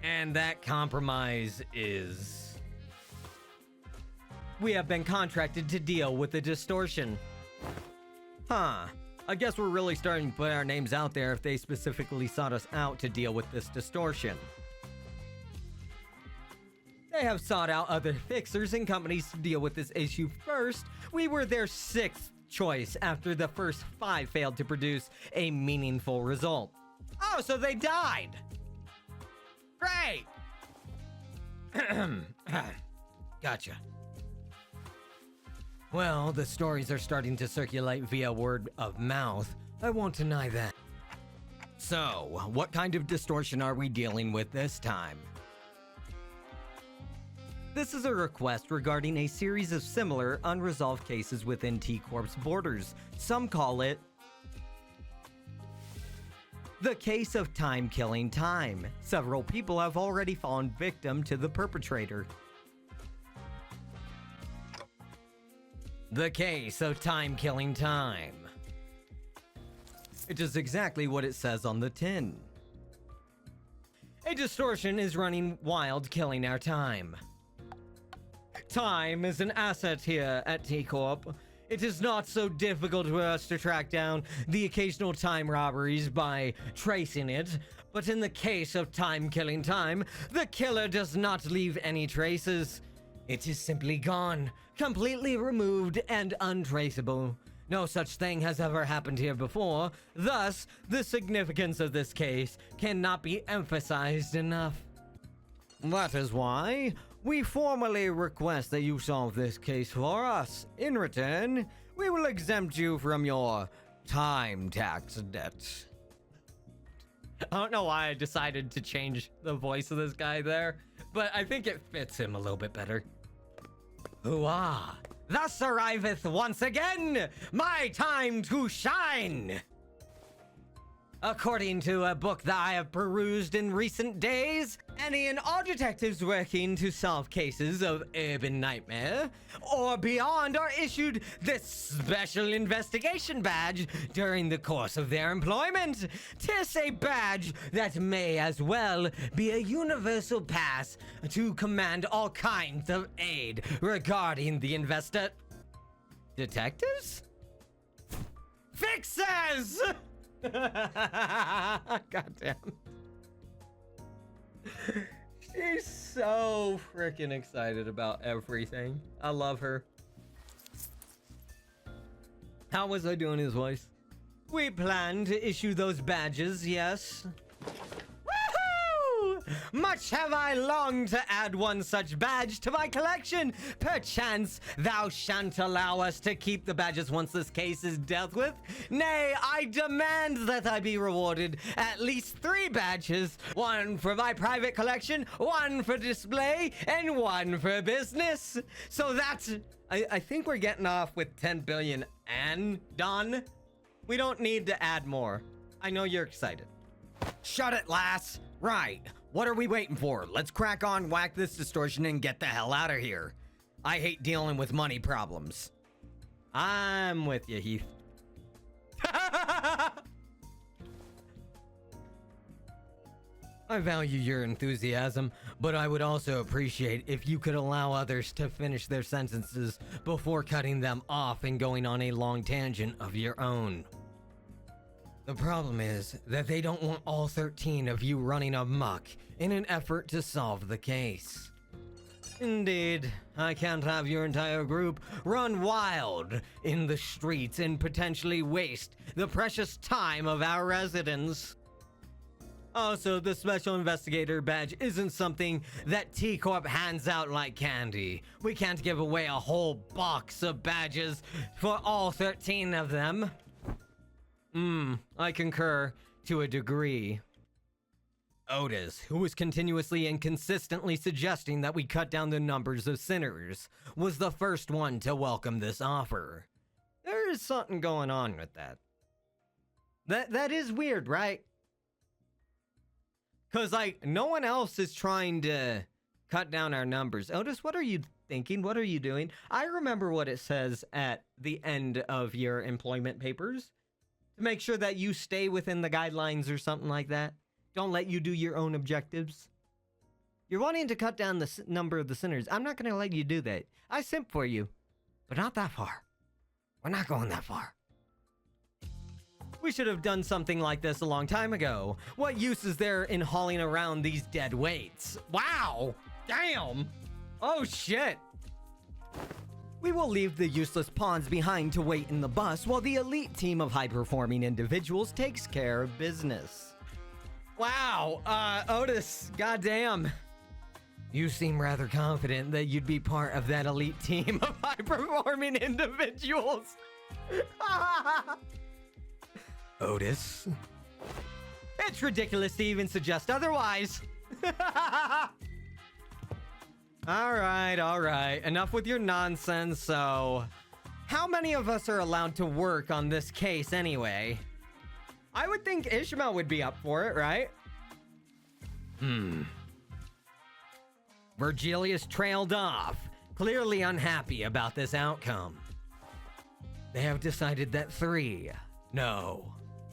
And that compromise is... we have been contracted to deal with the distortion. Huh. I guess we're really starting to put our names out there if they specifically sought us out to deal with this distortion. They have sought out other fixers and companies to deal with this issue first. We were their sixth choice after the first 5 failed to produce a meaningful result. Oh, so they died! Great! Gotcha. Well, the stories are starting to circulate via word of mouth. I won't deny that. So, what kind of distortion are we dealing with this time? This is a request regarding a series of similar unresolved cases within T Corp's borders. Some call it the case of time killing time. Several people have already fallen victim to the perpetrator. The case of time killing time. It is exactly what it says on the tin. A distortion is running wild, killing our time. Time is an asset here at T Corp. It is not so difficult for us to track down the occasional time robberies by tracing it, but in the case of time killing time, the killer does not leave any traces. It is simply gone, completely removed and untraceable. No such thing has ever happened here before, thus, the significance of this case cannot be emphasized enough. That is why we formally request that you solve this case for us. In return, we will exempt you from your time tax debt. I don't know why I decided to change the voice of this guy there, but I think it fits him a little bit better. Hooah! Thus arriveth once again my time to shine! According to a book that I have perused in recent days, Any and all detectives working to solve cases of urban nightmare or beyond are issued this special investigation badge during the course of their employment. 'Tis a badge that may as well be a universal pass to command all kinds of aid regarding the detectives? Fixes! Goddamn. She's so freaking excited about everything. I love her. How was I doing his voice? We plan to issue those badges, yes. Woohoo! Much have I longed to add one such badge to my collection. Perchance thou shan't allow us to keep the badges once this case is dealt with. Nay, I demand that I be rewarded at least 3 badges. 1 for my private collection, 1 for display, and 1 for business. So that's... I think we're getting off with 10 billion and done. We don't need to add more. I know you're excited. Shut it, lass. Right. What are we waiting for? Let's crack on, whack this distortion, and get the hell out of here. I hate dealing with money problems. I'm with you, Heath. I value your enthusiasm, but I would also appreciate if you could allow others to finish their sentences before cutting them off and going on a long tangent of your own. The problem is that they don't want all 13 of you running amok in an effort to solve the case. Indeed, I can't have your entire group run wild in the streets and potentially waste the precious time of our residents. Also, the Special Investigator badge isn't something that T Corp hands out like candy. We can't give away a whole box of badges for all 13 of them. I concur to a degree. Otis, who was continuously and consistently suggesting that we cut down the numbers of sinners, was the first one to welcome this offer. There is something going on with that. That is weird, right? Because, like, no one else is trying to cut down our numbers. Otis, what are you thinking? What are you doing? I remember what it says at the end of your employment papers. To make sure that you stay within the guidelines or something like that. Don't let you do your own objectives. You're wanting to cut down the number of the sinners. I'm not going to let you do that. I simp for you, but not that far. We're not going that far. We should have done something like this a long time ago. What use is there in hauling around these dead weights? Wow! Damn! Oh shit! We will leave the useless pawns behind to wait in the bus while the elite team of high-performing individuals takes care of business. Wow, Otis, goddamn. You seem rather confident that you'd be part of that elite team of high-performing individuals. Otis? It's ridiculous to even suggest otherwise. All right. Enough with your nonsense, so... How many of us are allowed to work on this case anyway? I would think Ishmael would be up for it, right? Virgilius trailed off, clearly unhappy about this outcome. They have decided that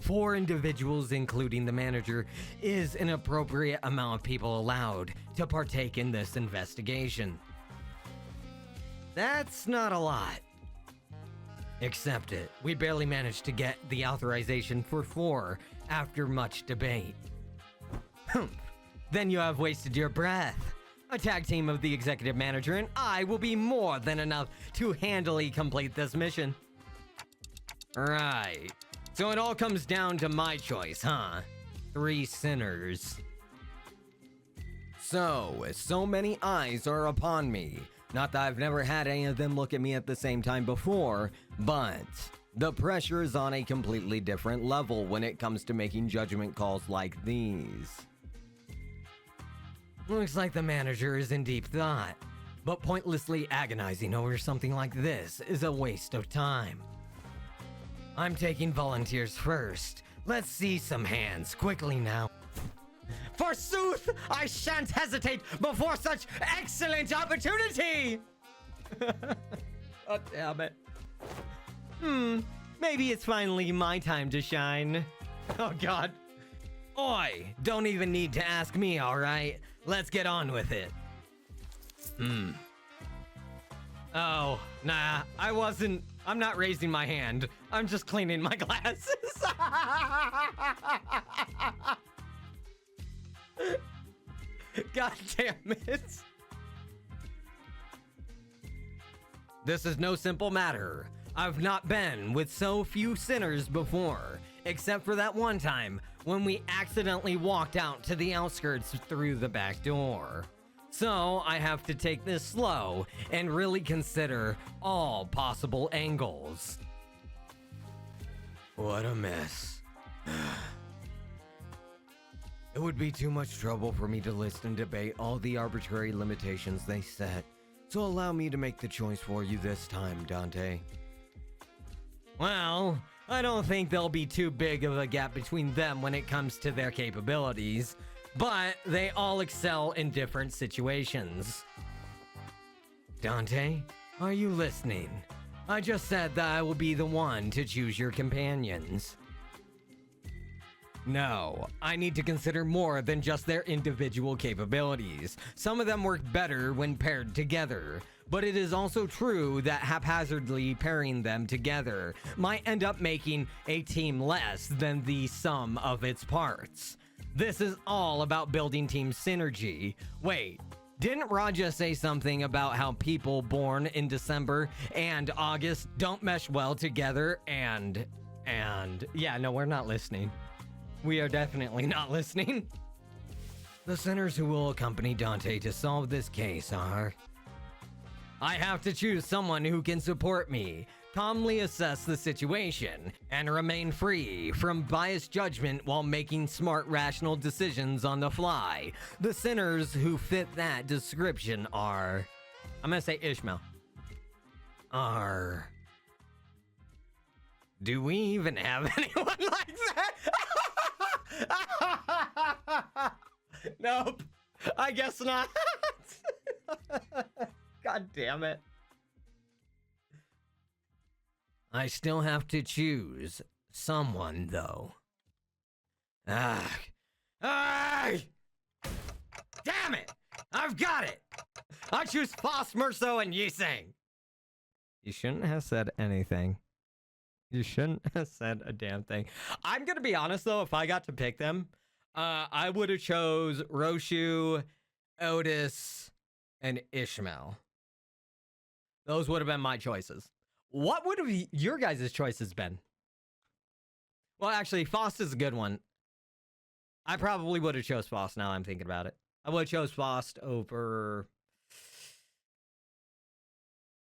4 individuals, including the manager, is an appropriate amount of people allowed to partake in this investigation. That's not a lot. Accept it. We barely managed to get the authorization for 4 after much debate. Then you have wasted your breath. A tag team of the executive manager and I will be more than enough to handily complete this mission. Right. So it all comes down to my choice, huh? 3 sinners. So many eyes are upon me. Not that I've never had any of them look at me at the same time before, but the pressure is on a completely different level when it comes to making judgment calls like these. Looks like the manager is in deep thought, but pointlessly agonizing over something like this is a waste of time. I'm taking volunteers first. Let's see some hands quickly now. Forsooth, I shan't hesitate before such excellent opportunity! Oh, damn it. Maybe it's finally my time to shine. Oh, God. Oi, don't even need to ask me, all right? Let's get on with it. Oh, nah, I'm not raising my hand. I'm just cleaning my glasses. God damn it. This is no simple matter. I've not been with so few sinners before, except for that one time when we accidentally walked out to the outskirts through the back door. So I have to take this slow and really consider all possible angles. What a mess. It would be too much trouble for me to list and debate all the arbitrary limitations they set. So allow me to make the choice for you this time, Dante. Well, I don't think there'll be too big of a gap between them when it comes to their capabilities, but they all excel in different situations. Dante, are you listening? I just said that I will be the one to choose your companions. No, I need to consider more than just their individual capabilities. Some of them work better when paired together, but it is also true that haphazardly pairing them together might end up making a team less than the sum of its parts. This is all about building team synergy. Wait, didn't Raja say something about how people born in December and August don't mesh well together and yeah, no, we're not listening. We are definitely not listening. The sinners who will accompany Dante to solve this case are... I have to choose someone who can support me, calmly assess the situation, and remain free from biased judgment while making smart, rational decisions on the fly. The sinners who fit that description are... I'm gonna say Ishmael. Are... Do we even have anyone like that? Nope. I guess not. God damn it. I still have to choose someone, though. Damn it! I've got it! I choose Foss, Merso, and Yiseng. You shouldn't have said anything. You shouldn't have said a damn thing. I'm gonna be honest, though, if I got to pick them, I would have chose Roshu, Otis, and Ishmael. Those would have been my choices. What would have your guys' choices been? Well, actually, Faust is a good one. I probably would have chose Faust now I'm thinking about it. I would have chose Faust over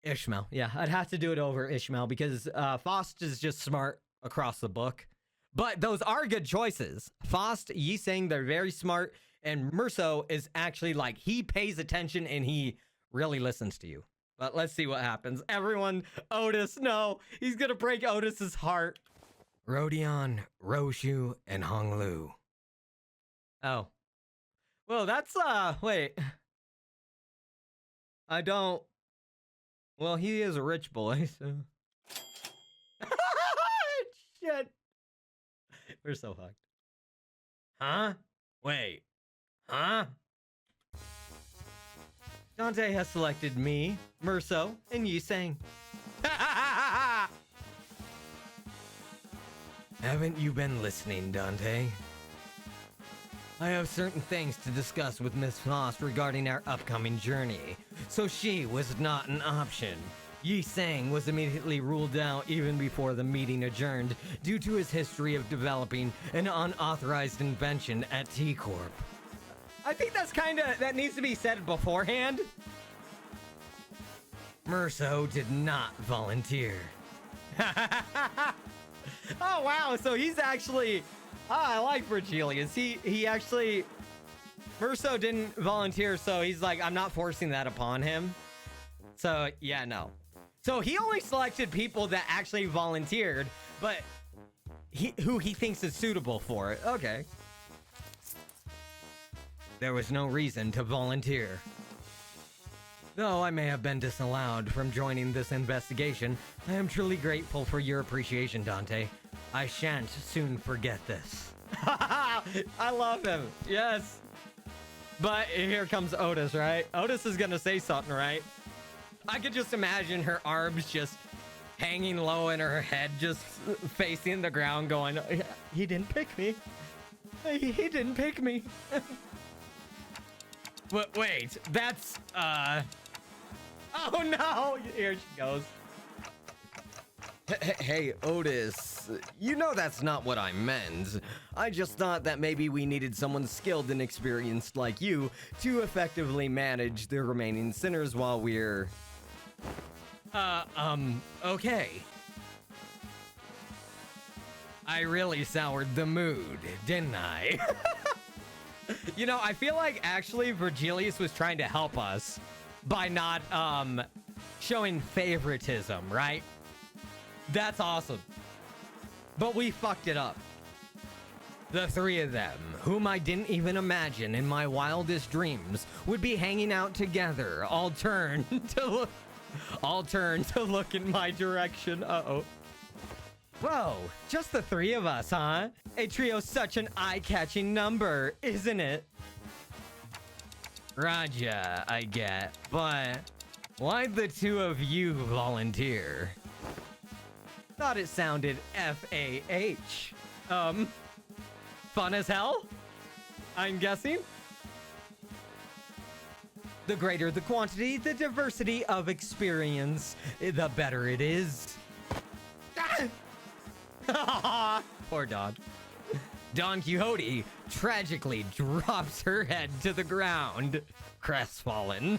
Ishmael. Yeah, I'd have to do it over Ishmael because Faust is just smart across the book. But those are good choices. Faust, Yiseng, they're very smart. And Merso is actually like, he pays attention and he really listens to you. But let's see what happens. Everyone, Otis, no. He's going to break Otis's heart. Rodion, Roshu, and Honglu. Oh. Well, that's, wait. I don't... Well, he is a rich boy, so... Shit. We're so fucked. Huh? Wait. Huh? Dante has selected me, Merso, and Yiseng. Haven't you been listening, Dante? I have certain things to discuss with Miss Faust regarding our upcoming journey, so she was not an option. Yiseng was immediately ruled out even before the meeting adjourned due to his history of developing an unauthorized invention at T Corp. I think that needs to be said beforehand. Merso did not volunteer. Oh wow, so he's actually... I like Virgilius. He actually... Merso didn't volunteer, so he's like, I'm not forcing that upon him. So, yeah, no. So he only selected people that actually volunteered, but who he thinks is suitable for it. Okay. there was no reason to volunteer. Though I may have been disallowed from joining this investigation, I am truly grateful for your appreciation, Dante. I shan't soon forget this. I love him. Yes. But here comes Otis, right? Otis is gonna say something, right? I could just imagine her arms just hanging low in her head, just facing the ground going, he didn't pick me. He didn't pick me. But wait, that's, oh no! Here she goes. Hey, Otis, you know that's not what I meant. I just thought that maybe we needed someone skilled and experienced like you to effectively manage the remaining sinners while we're... okay. I really soured the mood, didn't I? You know, I feel like actually Virgilius was trying to help us by not, showing favoritism, right? That's awesome. But we fucked it up. The three of them, whom I didn't even imagine in my wildest dreams, would be hanging out together, all turned to look in my direction. Uh-oh. Whoa, just the three of us, huh? A trio such an eye-catching number, isn't it? Raja, I get, but why'd the two of you volunteer? Thought it sounded F-A-H. Fun as hell? I'm guessing? The greater the quantity, the diversity of experience, the better it is. Poor Don. Don Quixote tragically drops her head to the ground, crestfallen.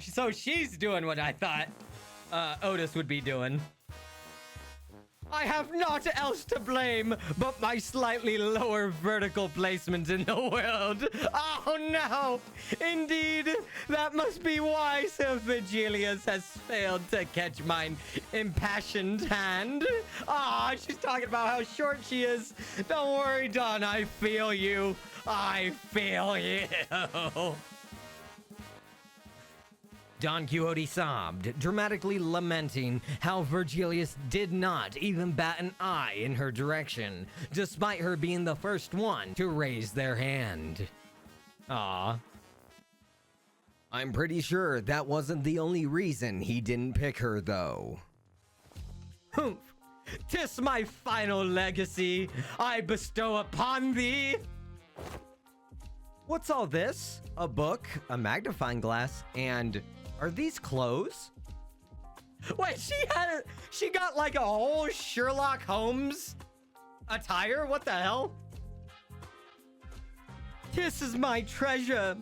So she's doing what I thought Otis would be doing. I have naught else to blame but my slightly lower vertical placement in the world. Oh no! Indeed, that must be why Sir Vigilius has failed to catch mine impassioned hand. Ah, she's talking about how short she is. Don't worry, Don, I feel you. I feel you. Don Quixote sobbed, dramatically lamenting how Virgilius did not even bat an eye in her direction, despite her being the first one to raise their hand. Ah. I'm pretty sure that wasn't the only reason he didn't pick her, though. Humph! 'Tis my final legacy I bestow upon thee! What's all this? A book, a magnifying glass, and... are these clothes? Wait, she got like a whole Sherlock Holmes attire? What the hell? This is my treasure,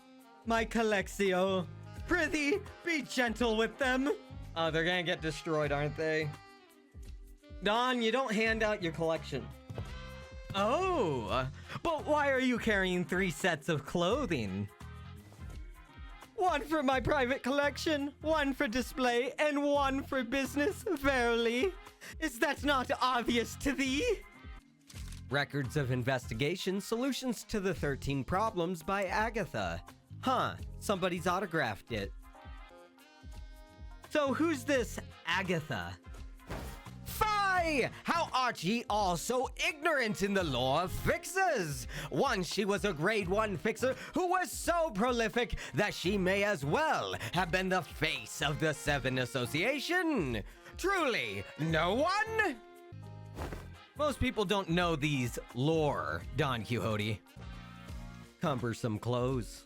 my collectio. Prithee, be gentle with them. Oh, they're gonna get destroyed, aren't they? Don, you don't hand out your collection. Oh, but why are you carrying 3 sets of clothing? One for my private collection, one for display, and one for business, verily. Is that not obvious to thee? Records of Investigation, Solutions to the 13 Problems by Agatha. Huh, somebody's autographed it. So who's this Agatha? Fie! How art ye all so ignorant in the lore of fixers? Once she was a grade 1 fixer who was so prolific that she may as well have been the face of the 7 Association. Truly, no one? Most people don't know these lore, Don Quixote. Cumbersome clothes.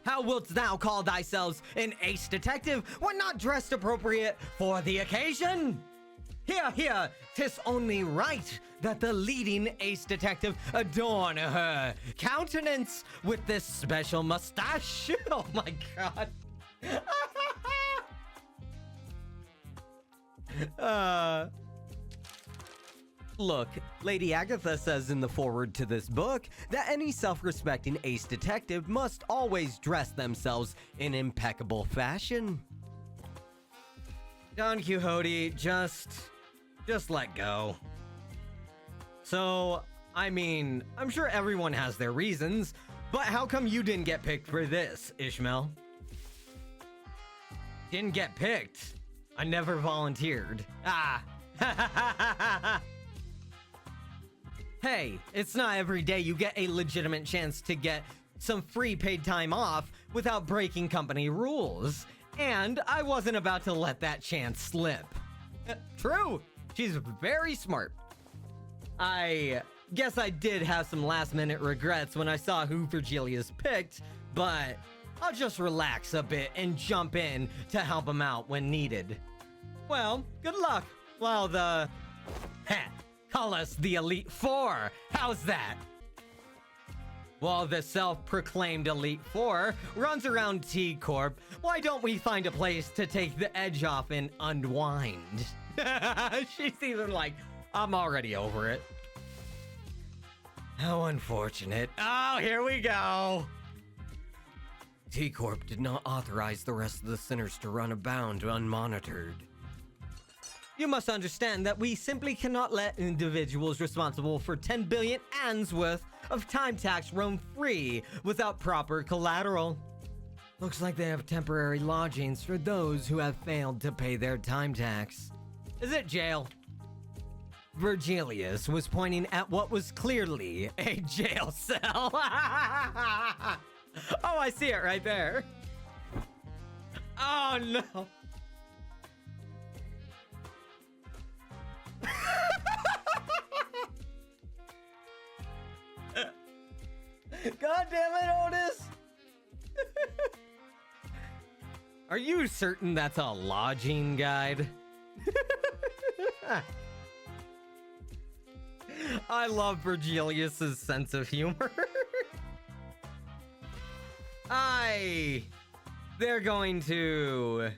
How wilt thou call thyself an ace detective when not dressed appropriate for the occasion? Here, 'tis only right that the leading ace detective adorn her countenance with this special mustache. Oh my god. Look, Lady Agatha says in the foreword to this book that any self-respecting ace detective must always dress themselves in impeccable fashion. Don Quixote, just let go. So, I mean, I'm sure everyone has their reasons, But how come you didn't get picked for this, Ishmael? Didn't get picked. I never volunteered. Ah. Hey, it's not every day you get a legitimate chance to get some free paid time off without breaking company rules. And I wasn't about to let that chance slip. True. She's very smart. I guess I did have some last-minute regrets when I saw who Virgilius picked, but I'll just relax a bit and jump in to help him out when needed. Well, good luck while call us the Elite Four. How's that? While the self-proclaimed Elite Four runs around T Corp, why don't we find a place to take the edge off and unwind? She's even like, I'm already over it. How unfortunate. Oh, here we go. T Corp did not authorize the rest of the sinners to run abound unmonitored. You must understand that we simply cannot let individuals responsible for 10 billion ands worth of time tax roam free without proper collateral. Looks like they have temporary lodgings for those who have failed to pay their time tax. Is it jail? Virgilius was pointing at what was clearly a jail cell. Oh, I see it right there. Oh, no. God damn it, Otis! Are you certain that's a lodging guide? I love Virgilius's sense of humor. I'm going to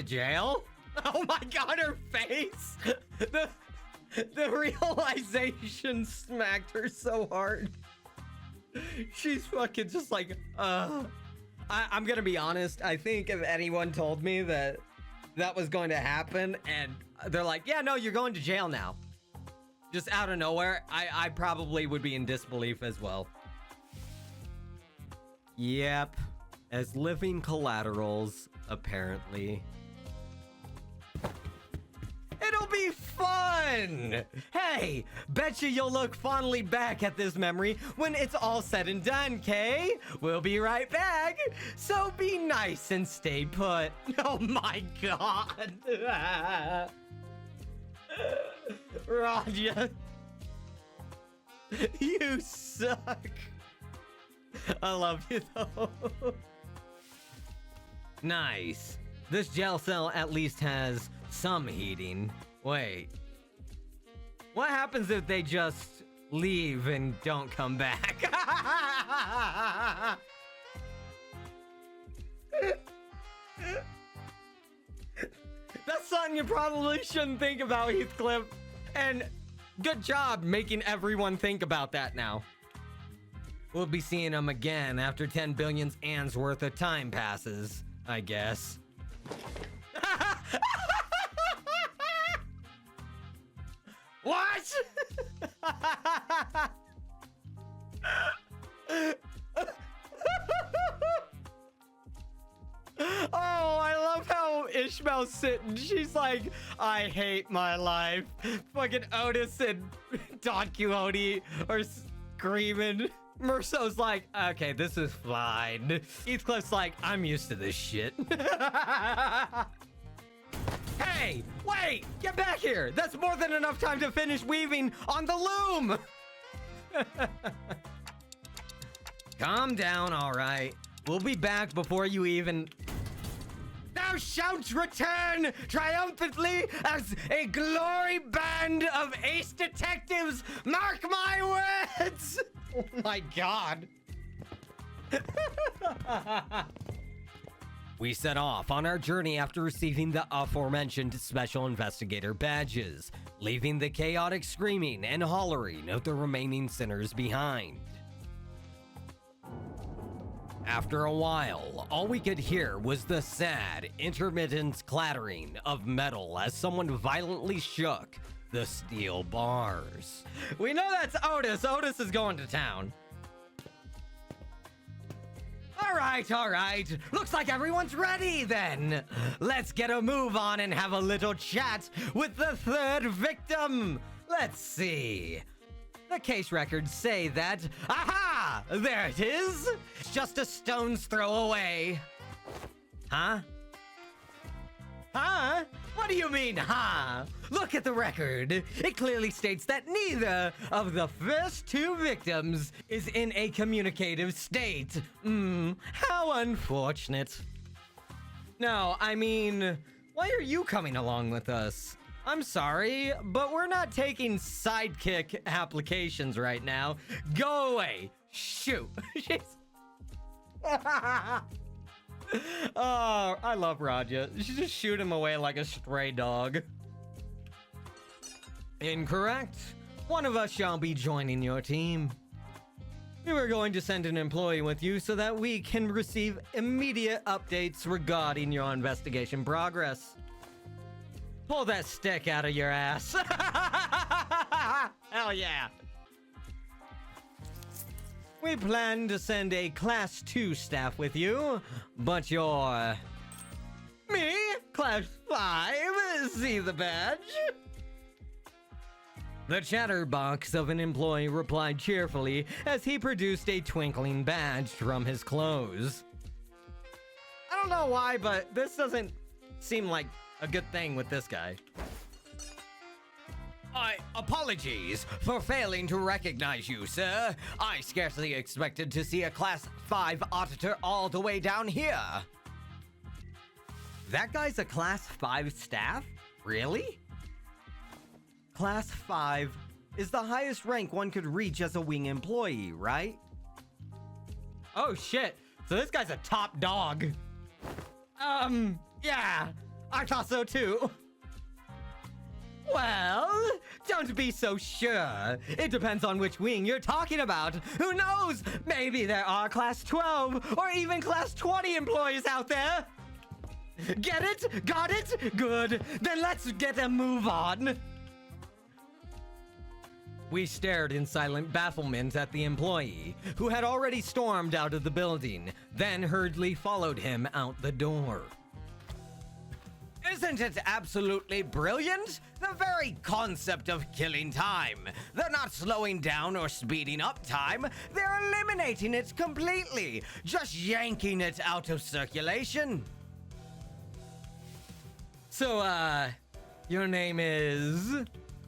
jail? Oh my god, her face! The realization smacked her so hard. She's fucking just like, I'm gonna be honest, I think if anyone told me that was going to happen and they're like, yeah, no, you're going to jail now, just out of nowhere, I probably would be in disbelief as well. Yep, as living collaterals, apparently. It'll be fun! Hey, betcha you'll look fondly back at this memory when it's all said and done, Kay? We'll be right back, so be nice and stay put. Oh my god! Raja, you suck. I love you though. Nice. This jail cell at least has some heating. Wait. What happens if they just leave and don't come back? That's something you probably shouldn't think about, Heathcliff. And good job making everyone think about that now. We'll be seeing them again after 10 billion ands worth of time passes, I guess. What? Oh, I love how Ishmael's sitting. She's like, I hate my life. Fucking Otis and Don Quixote are screaming. Merso's like, okay, this is fine. Heathcliff's like, I'm used to this shit. Hey, wait, get back here. That's more than enough time to finish weaving on the loom. Calm down, all right. We'll be back before you even... Thou shalt return triumphantly as a glory band of ace detectives. Mark my words. Oh my god. We set off on our journey after receiving the aforementioned special investigator badges, leaving the chaotic screaming and hollering of the remaining sinners behind. After a while, all we could hear was the sad, intermittent clattering of metal as someone violently shook the steel bars. We know that's Otis. Otis is going to town. All right. Looks like everyone's ready then. Let's get a move on and have a little chat with the third victim. Let's see. The case records say that, aha, there it is. It's just a stone's throw away. Huh? Huh? What do you mean, huh? Look at the record. It clearly states that neither of the first two victims is in a communicative state. How unfortunate. No, I mean, why are you coming along with us? I'm sorry, but we're not taking sidekick applications right now. Go away. Shoot. Oh, I love Raja. She just shoot him away like a stray dog. Incorrect. One of us shall be joining your team. We were going to send an employee with you so that we can receive immediate updates regarding your investigation progress. Pull that stick out of your ass. Hell yeah. We plan to send a Class 2 staff with you, but you're... Me? Class 5? See the badge? The chatterbox of an employee replied cheerfully as he produced a twinkling badge from his clothes. I don't know why, but this doesn't seem like a good thing with this guy. Apologies for failing to recognize you, sir. I scarcely expected to see a Class 5 auditor all the way down here. That guy's a Class 5 staff? Really? Class 5 is the highest rank one could reach as a wing employee, right? Oh shit, so this guy's a top dog. Yeah, I thought so too. Well, don't be so sure. It depends on which wing you're talking about. Who knows? Maybe there are Class 12 or even Class 20 employees out there. Get it? Got it? Good. Then let's get a move on. We stared in silent bafflement at the employee, who had already stormed out of the building, then hurriedly followed him out the door. Isn't it absolutely brilliant? The very concept of killing time. They're not slowing down or speeding up time. They're eliminating it completely. Just yanking it out of circulation. So, your name is...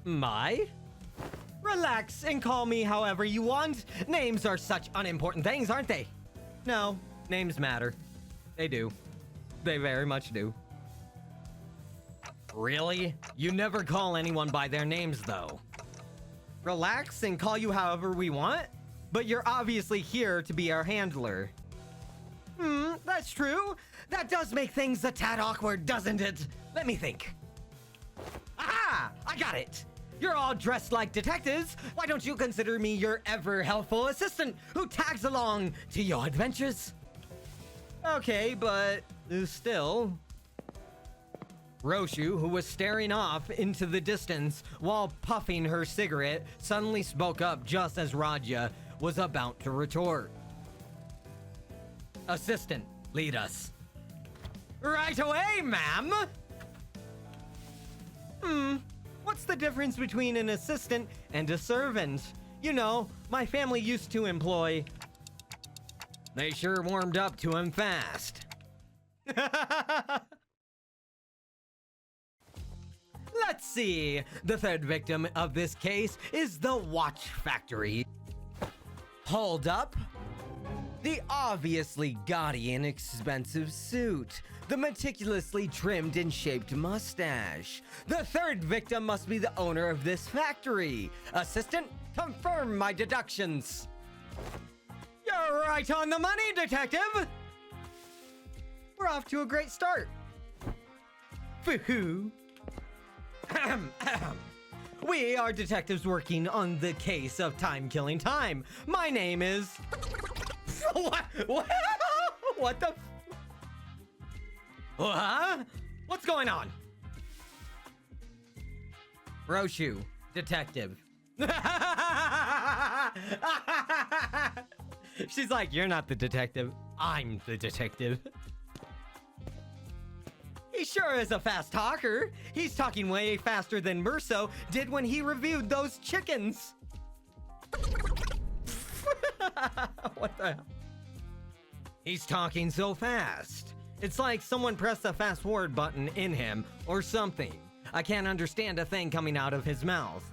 Mai? Relax and call me however you want. Names are such unimportant things, aren't they? No, names matter. They do. They very much do. Really? You never call anyone by their names, though. Relax and call you however we want? But you're obviously here to be our handler. That's true. That does make things a tad awkward, doesn't it? Let me think. Ah, I got it. You're all dressed like detectives. Why don't you consider me your ever-helpful assistant who tags along to your adventures? Okay, but still... Roshu, who was staring off into the distance while puffing her cigarette, suddenly spoke up just as Raja was about to retort. Assistant, lead us. Right away, ma'am! What's the difference between an assistant and a servant? You know, my family used to employ... They sure warmed up to him fast. Let's see. The third victim of this case is the watch factory. Hold up. The obviously gaudy and expensive suit. The meticulously trimmed and shaped mustache. The third victim must be the owner of this factory. Assistant, confirm my deductions. You're right on the money, detective. We're off to a great start. Foo-hoo. We are detectives working on the case of time-killing time. My name is... What? What the... Huh? What's going on? Roshu, detective. She's like, you're not the detective. I'm the detective. He sure is a fast talker. He's talking way faster than Merso did when he reviewed those chickens. What the hell? He's talking so fast. It's like someone pressed the fast forward button in him or something. I can't understand a thing coming out of his mouth.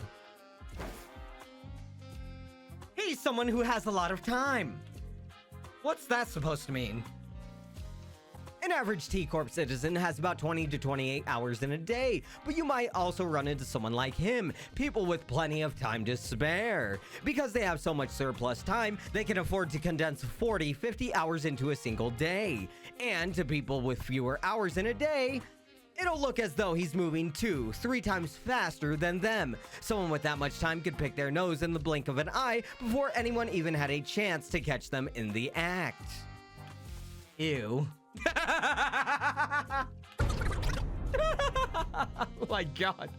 He's someone who has a lot of time. What's that supposed to mean? An average T Corp citizen has about 20 to 28 hours in a day, but you might also run into someone like him, people with plenty of time to spare. Because they have so much surplus time, they can afford to condense 40, 50 hours into a single day. And to people with fewer hours in a day, it'll look as though he's moving 2, 3 times faster than them. Someone with that much time could pick their nose in the blink of an eye before anyone even had a chance to catch them in the act. Ew. Oh my god.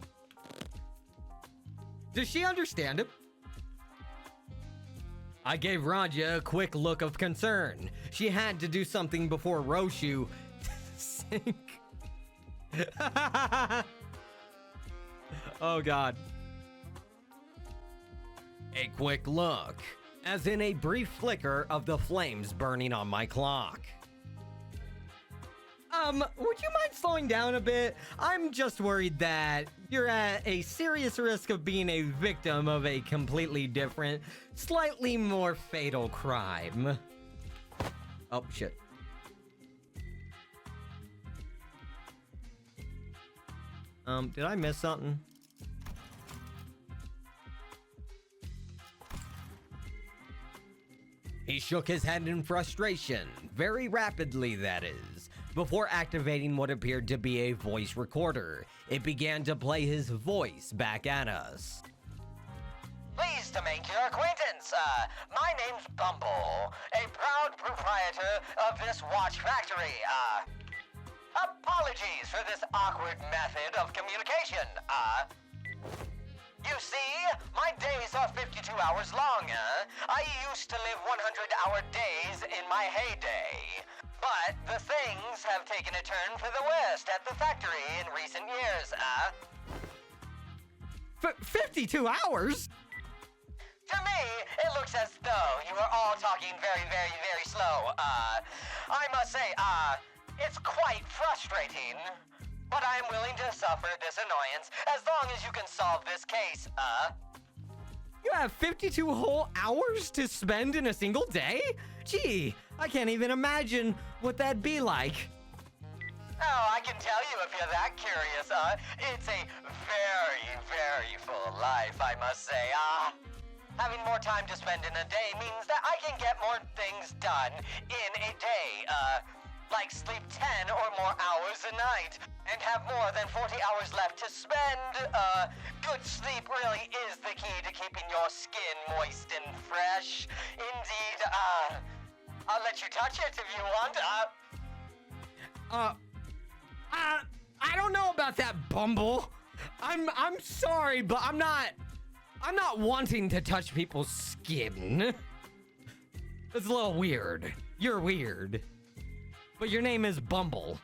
Does she understand him? I gave Raja a quick look of concern. She had to do something before Roshu sank. Oh god. A quick look, as in a brief flicker of the flames burning on my clock. Would you mind slowing down a bit? I'm just worried that you're at a serious risk of being a victim of a completely different, slightly more fatal crime. Oh, shit. Did I miss something? He shook his head in frustration, very rapidly that is, before activating what appeared to be a voice recorder. It began to play his voice back at us. Pleased to make your acquaintance. My name's Bumble, a proud proprietor of this watch factory. Apologies for this awkward method of communication. You see, my days are 52 hours long. I used to live 100-hour days in my heyday. But the things have taken a turn for the worst at the factory in recent years. 52 hours? To me, it looks as though you are all talking very, very, very slow. I must say, it's quite frustrating. But I am willing to suffer this annoyance as long as you can solve this case, You have 52 whole hours to spend in a single day? Gee, I can't even imagine what that'd be like. Oh, I can tell you if you're that curious, it's a very, very full life, I must say. Having more time to spend in a day means that I can get more things done in a day, like sleep 10 or more hours a night, and have more than 40 hours left to spend. Good sleep really is the key to keeping your skin moist and fresh. Indeed, I'll let you touch it if you want. I don't know about that, Bumble. I'm sorry, but I'm not wanting to touch people's skin. It's a little weird. You're weird. But your name is Bumble.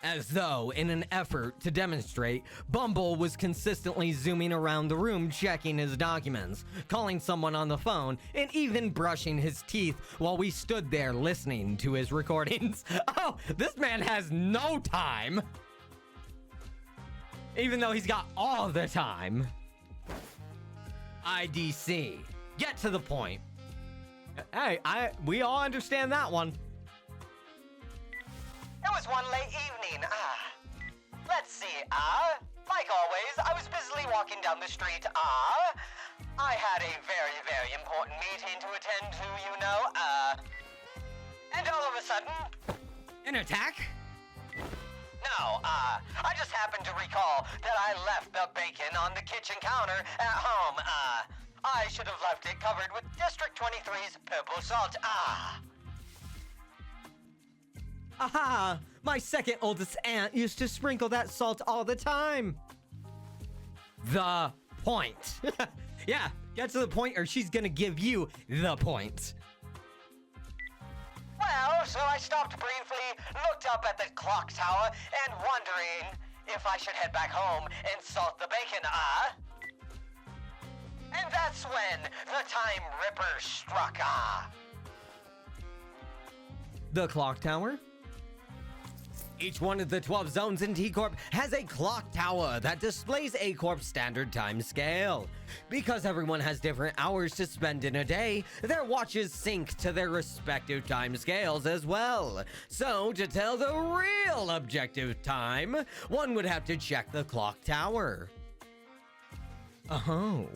As though, in an effort to demonstrate, Bumble was consistently zooming around the room checking his documents, calling someone on the phone, and even brushing his teeth while we stood there listening to his recordings. Oh, this man has no time! Even though he's got all the time. IDC. Get to the point. Hey, we all understand that one. It was one late evening. Let's see. Like always, I was busily walking down the street. I had a very, very important meeting to attend to, you know. And all of a sudden... An attack? No, I just happened to recall that I left the bacon on the kitchen counter at home. I should have left it covered with District 23's purple salt. Aha! My second oldest aunt used to sprinkle that salt all the time. The point. Yeah, get to the point or she's gonna give you the point. Well, so I stopped briefly, looked up at the clock tower, and wondering if I should head back home and salt the bacon, And that's when the Time Ripper struck, The clock tower? Each one of the 12 zones in T Corp has a clock tower that displays A Corp's standard time scale. Because everyone has different hours to spend in a day, their watches sync to their respective time scales as well. So, to tell the real objective time, one would have to check the clock tower. Oh.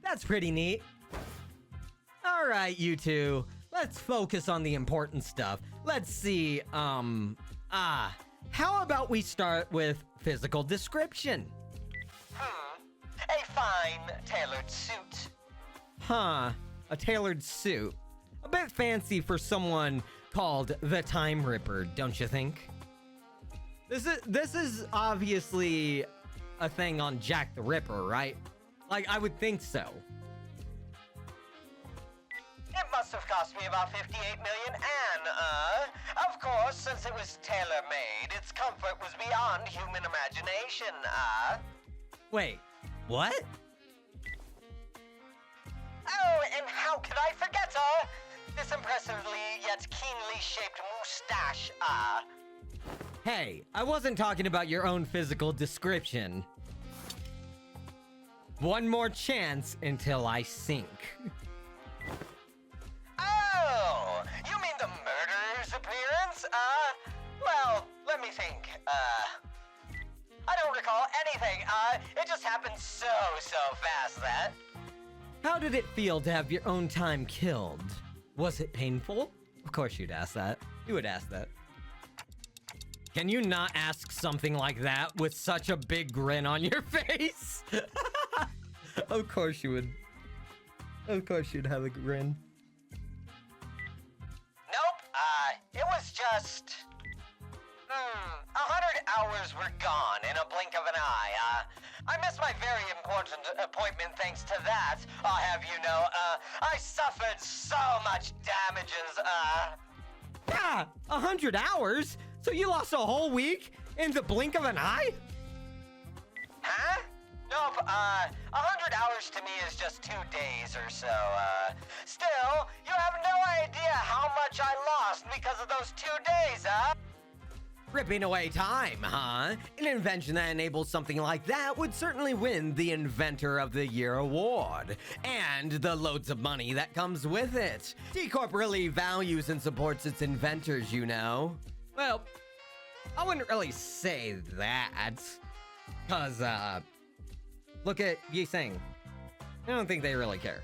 That's pretty neat. All right, you two. Let's focus on the important stuff. Let's see, how about we start with physical description? A fine, tailored suit. Huh, a tailored suit. A bit fancy for someone called the Time Ripper, don't you think? This is obviously a thing on Jack the Ripper, right? Like, I would think so. It must have cost me about 58 million, and, of course, since it was tailor-made, its comfort was beyond human imagination, Wait, what? Oh, and how could I forget, this impressively yet keenly shaped moustache, Hey, I wasn't talking about your own physical description. One more chance until I sink. Oh, you mean the murderer's appearance? Well, let me think. I don't recall anything. It just happened so fast that... How did it feel to have your own time killed? Was it painful? Of course you'd ask that. You would ask that. Can you not ask something like that with such a big grin on your face? Of course you would. Of course you'd have a grin. Nope, it was just... 100 hours were gone in a blink of an eye, I missed my very important appointment thanks to that, I'll have you know, I suffered so much damages, Yeah, 100 hours? So you lost a whole week in the blink of an eye? Huh? Nope, 100 hours to me is just 2 days or so, Still, you have no idea how much I lost because of those 2 days, Ripping away time, huh? An invention that enables something like that would certainly win the Inventor of the Year award, and the loads of money that comes with it. T Corp really values and supports its inventors, you know. Well, I wouldn't really say that, cause, look at Yi-Sing. I don't think they really care.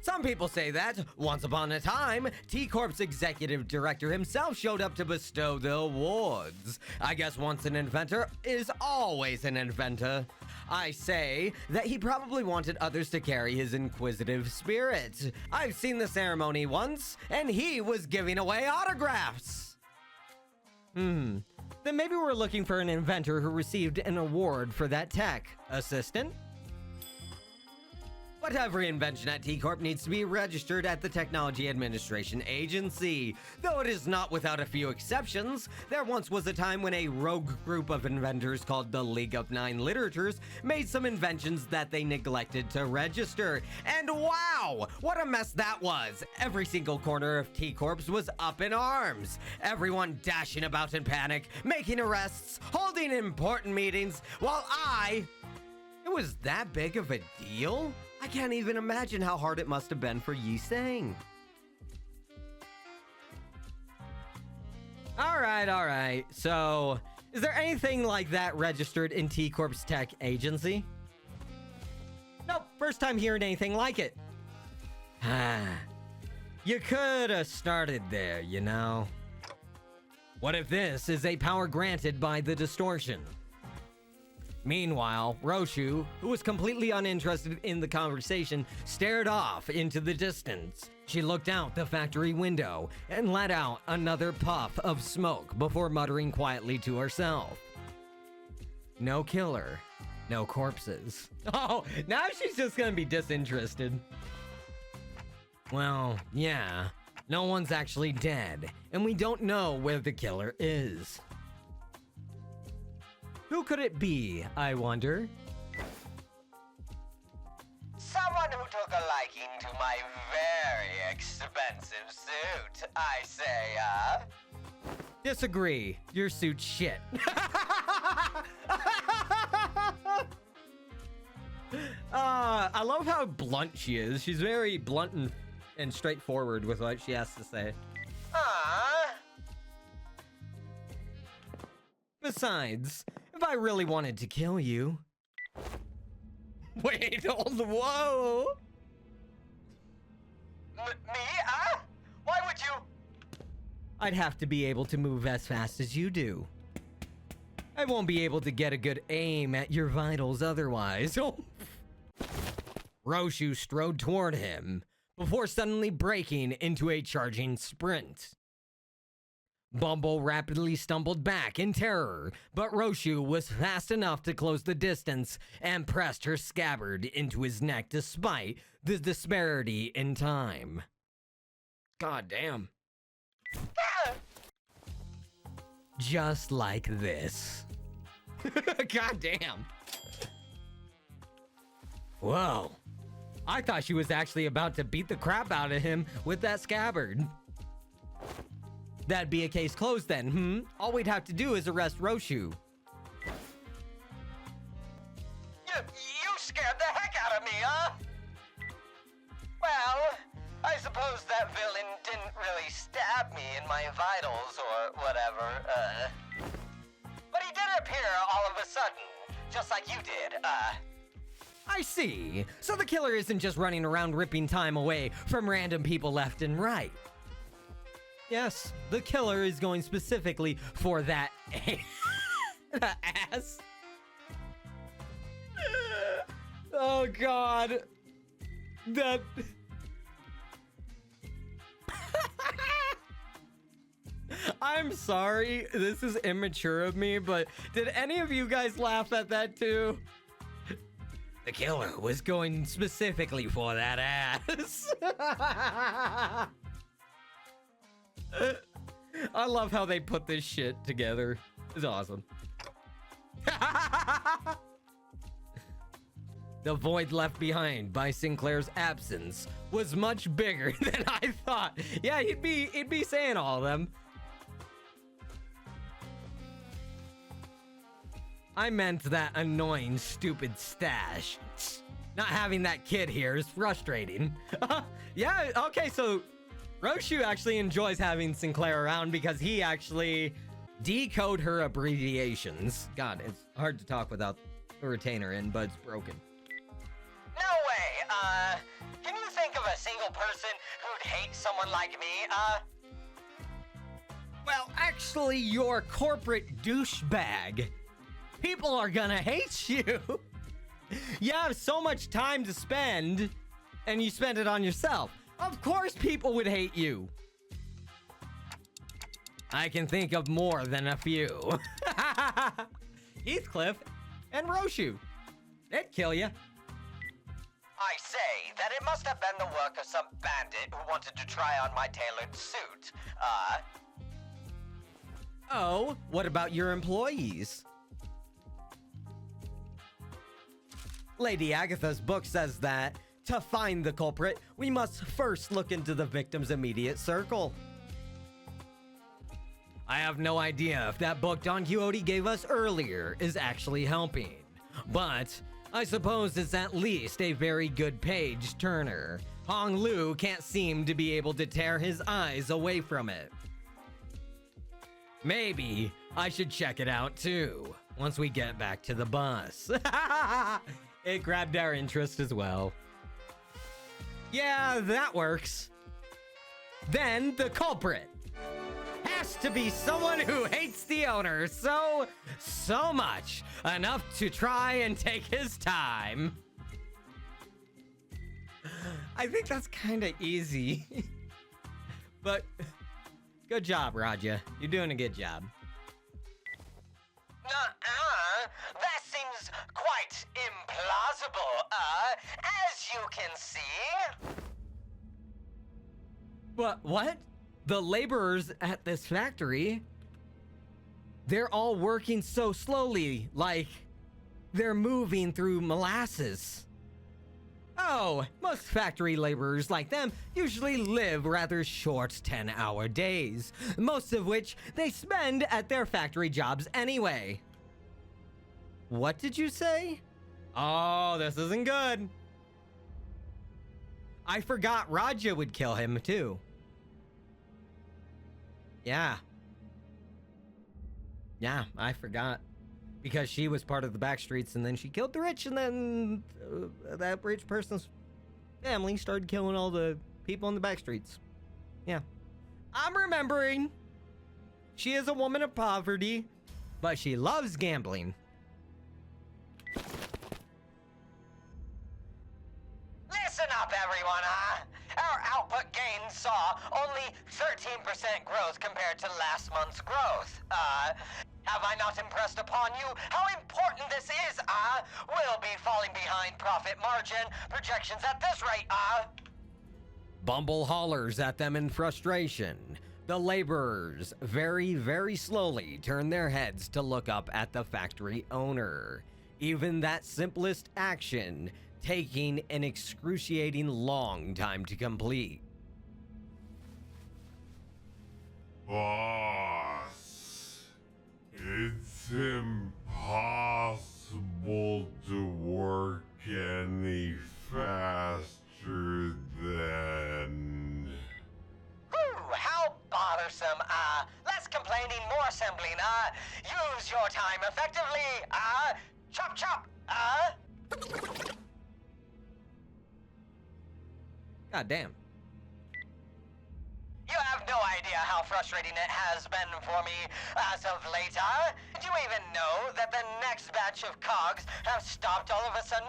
Some people say that, once upon a time, T Corp's executive director himself showed up to bestow the awards. I guess once an inventor is always an inventor. I say that he probably wanted others to carry his inquisitive spirit. I've seen the ceremony once, and he was giving away autographs. Then maybe we're looking for an inventor who received an award for that tech. Assistant? But every invention at T Corp needs to be registered at the Technology Administration Agency. Though it is not without a few exceptions, there once was a time when a rogue group of inventors called the League of Nine Literatures made some inventions that they neglected to register. And wow, what a mess that was! Every single corner of T Corp's was up in arms. Everyone dashing about in panic, making arrests, holding important meetings, while it was that big of a deal? I can't even imagine how hard it must have been for Yi-Sang. All right. So, is there anything like that registered in T Corp's tech agency? Nope, first time hearing anything like it. You could have started there, you know. What if this is a power granted by the distortion? Meanwhile, Roshu, who was completely uninterested in the conversation, stared off into the distance. She looked out the factory window and let out another puff of smoke before muttering quietly to herself. No killer. No corpses. Oh, now she's just gonna be disinterested. Well, yeah. No one's actually dead, and we don't know where the killer is. Who could it be, I wonder? Someone who took a liking to my very expensive suit, I say, Disagree. Your suit's shit. I love how blunt she is. She's very blunt and straightforward with what she has to say. Besides, if I really wanted to kill you... Wait, whoa! Me, Why would you? I'd have to be able to move as fast as you do. I won't be able to get a good aim at your vitals otherwise. Roshu strode toward him, before suddenly breaking into a charging sprint. Bumble rapidly stumbled back in terror, but Roshu was fast enough to close the distance and pressed her scabbard into his neck despite the disparity in time. God damn. Just like this. God damn. Whoa. I thought she was actually about to beat the crap out of him with that scabbard. That'd be a case closed then, All we'd have to do is arrest Roshu. You scared the heck out of me, Well, I suppose that villain didn't really stab me in my vitals or whatever, But he did appear all of a sudden, just like you did, I see. So the killer isn't just running around ripping time away from random people left and right. Yes, the killer is going specifically for that ass. Oh God. That... I'm sorry, this is immature of me, but did any of you guys laugh at that too? The killer was going specifically for that ass. I love how they put this shit together. It's awesome. The void left behind by Sinclair's absence was much bigger than I thought. Yeah, he'd be saying all of them. I meant that annoying, stupid stash. Not having that kid here is frustrating. Yeah, okay, so Roshu actually enjoys having Sinclair around because he actually decode her abbreviations. God, it's hard to talk without a retainer in, but it's broken. No way, can you think of a single person who'd hate someone like me, Well, actually, you're corporate douchebag. People are gonna hate you. You have so much time to spend, and you spend it on yourself. Of course people would hate you. I can think of more than a few. Heathcliff and Roshu. They'd kill you. I say that it must have been the work of some bandit who wanted to try on my tailored suit, Oh, what about your employees? Lady Agatha's book says that to find the culprit, we must first look into the victim's immediate circle. I have no idea if that book Don Quixote gave us earlier is actually helping, but I suppose it's at least a very good page turner. Hong Lu can't seem to be able to tear his eyes away from it. Maybe I should check it out too, once we get back to the bus. It grabbed our interest as well. Yeah, that works. Then the culprit has to be someone who hates the owner so much, enough to try and take his time. I think that's kind of easy. But good job, Raja. You're doing a good job. That seems quite implausible, as you can see. What? The laborers at this factory, they're all working so slowly, like they're moving through molasses. Oh, most factory laborers like them usually live rather short 10-hour days, most of which they spend at their factory jobs anyway. What did you say? Oh, this isn't good. I forgot Raja would kill him too. Yeah, I forgot. Because she was part of the backstreets, and then she killed the rich, and then that rich person's family started killing all the people in the backstreets. Yeah. I'm remembering. She is a woman of poverty, but she loves gambling. Listen up, everyone, Our output gains saw only 13% growth compared to last month's growth. Have I not impressed upon you how important this is, We'll be falling behind profit margin projections at this rate, Bumble hollers at them in frustration. The laborers very, very slowly turn their heads to look up at the factory owner. Even that simplest action taking an excruciating long time to complete. Boss, it's impossible to work any faster than... Whew, how bothersome, less complaining, more assembling, use your time effectively, chop chop, God damn. You have no idea how frustrating it has been for me as of late, Did you even know that the next batch of cogs have stopped all of a sudden,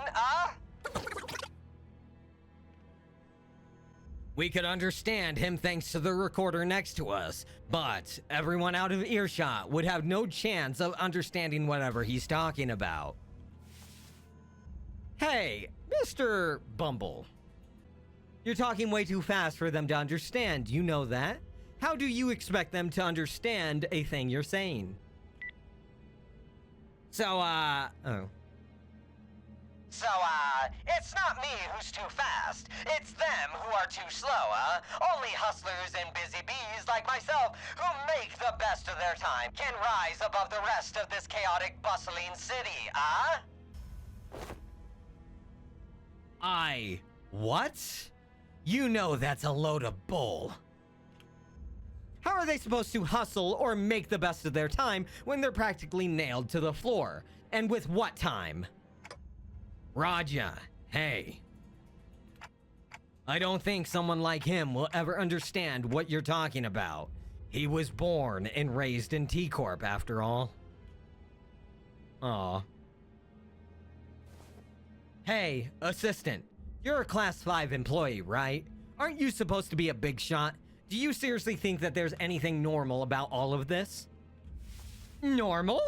We could understand him thanks to the recorder next to us, but everyone out of earshot would have no chance of understanding whatever he's talking about. Hey, Mr. Bumble. You're talking way too fast for them to understand, you know that? How do you expect them to understand a thing you're saying? So, it's not me who's too fast. It's them who are too slow, Only hustlers and busy bees like myself who make the best of their time can rise above the rest of this chaotic, bustling city, What? You know that's a load of bull. How are they supposed to hustle or make the best of their time when they're practically nailed to the floor? And with what time? Raja, hey. I don't think someone like him will ever understand what you're talking about. He was born and raised in T Corp after all. Aw. Hey, assistant. You're a Class 5 employee, right? Aren't you supposed to be a big shot? Do you seriously think that there's anything normal about all of this? Normal?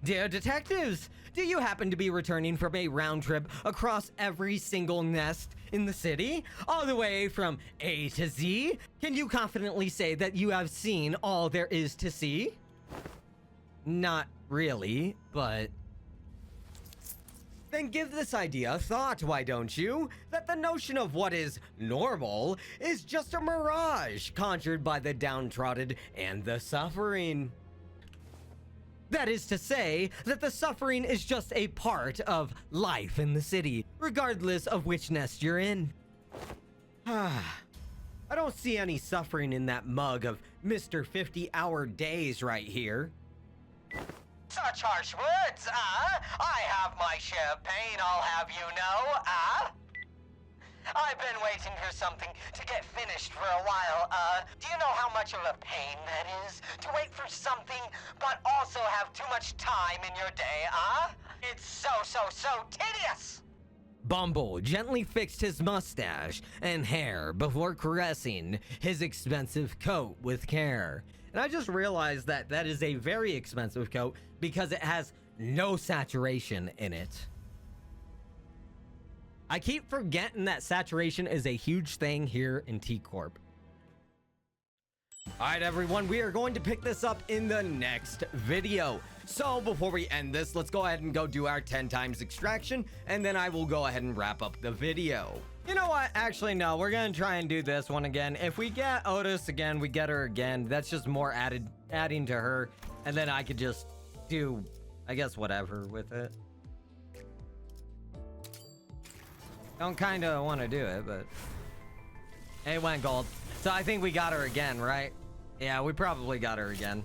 Dear detectives, do you happen to be returning from a round trip across every single nest in the city? All the way from A to Z? Can you confidently say that you have seen all there is to see? Not really, but... Then give this idea a thought, why don't you? That the notion of what is normal is just a mirage conjured by the downtrodden and the suffering. That is to say, that the suffering is just a part of life in the city, regardless of which nest you're in. I don't see any suffering in that mug of Mr. 50-hour days right here. Such harsh words, I have my share of pain, I'll have you know, I've been waiting for something to get finished for a while, Do you know how much of a pain that is? To wait for something, but also have too much time in your day, It's so tedious! Bumble gently fixed his mustache and hair before caressing his expensive coat with care. And I just realized that that is a very expensive coat because it has no saturation in it. I keep forgetting that saturation is a huge thing here in T Corp. All right, everyone, we are going to pick this up in the next video. So before we end this, let's go ahead and go do our 10 times extraction, and then I will go ahead and wrap up the video. You know what? Actually, no, we're going to try and do this one again. If we get Otis again, we get her again. That's just more adding to her, and then I could just do, I guess, whatever with it. Don't kind of want to do it, but it went gold. So I think we got her again, right? Yeah, we probably got her again.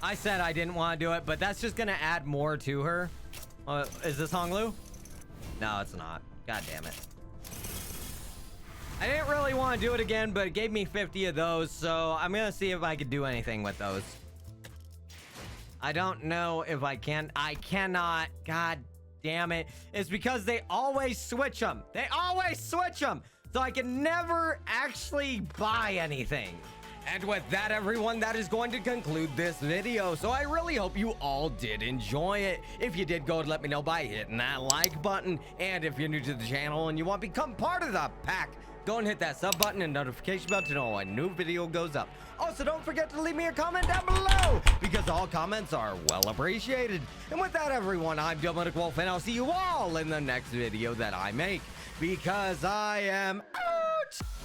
I said I didn't want to do it, but that's just going to add more to her. Is this Honglu? No, it's not. God damn it. I didn't really want to do it again, but it gave me 50 of those, so I'm going to see if I could do anything with those. I don't know if I can. I cannot. God damn it. It's because they always switch them. They always switch them. So I can never actually buy anything. And with that, everyone, that is going to conclude this video. So I really hope you all did enjoy it. If you did, go and let me know by hitting that like button. And if you're new to the channel and you want to become part of the pack, go and hit that sub button and notification bell to know when a new video goes up. Also, don't forget to leave me a comment down below, because all comments are well appreciated. And with that, everyone, I'm DemoonicWolf, and I'll see you all in the next video that I make, because I am out!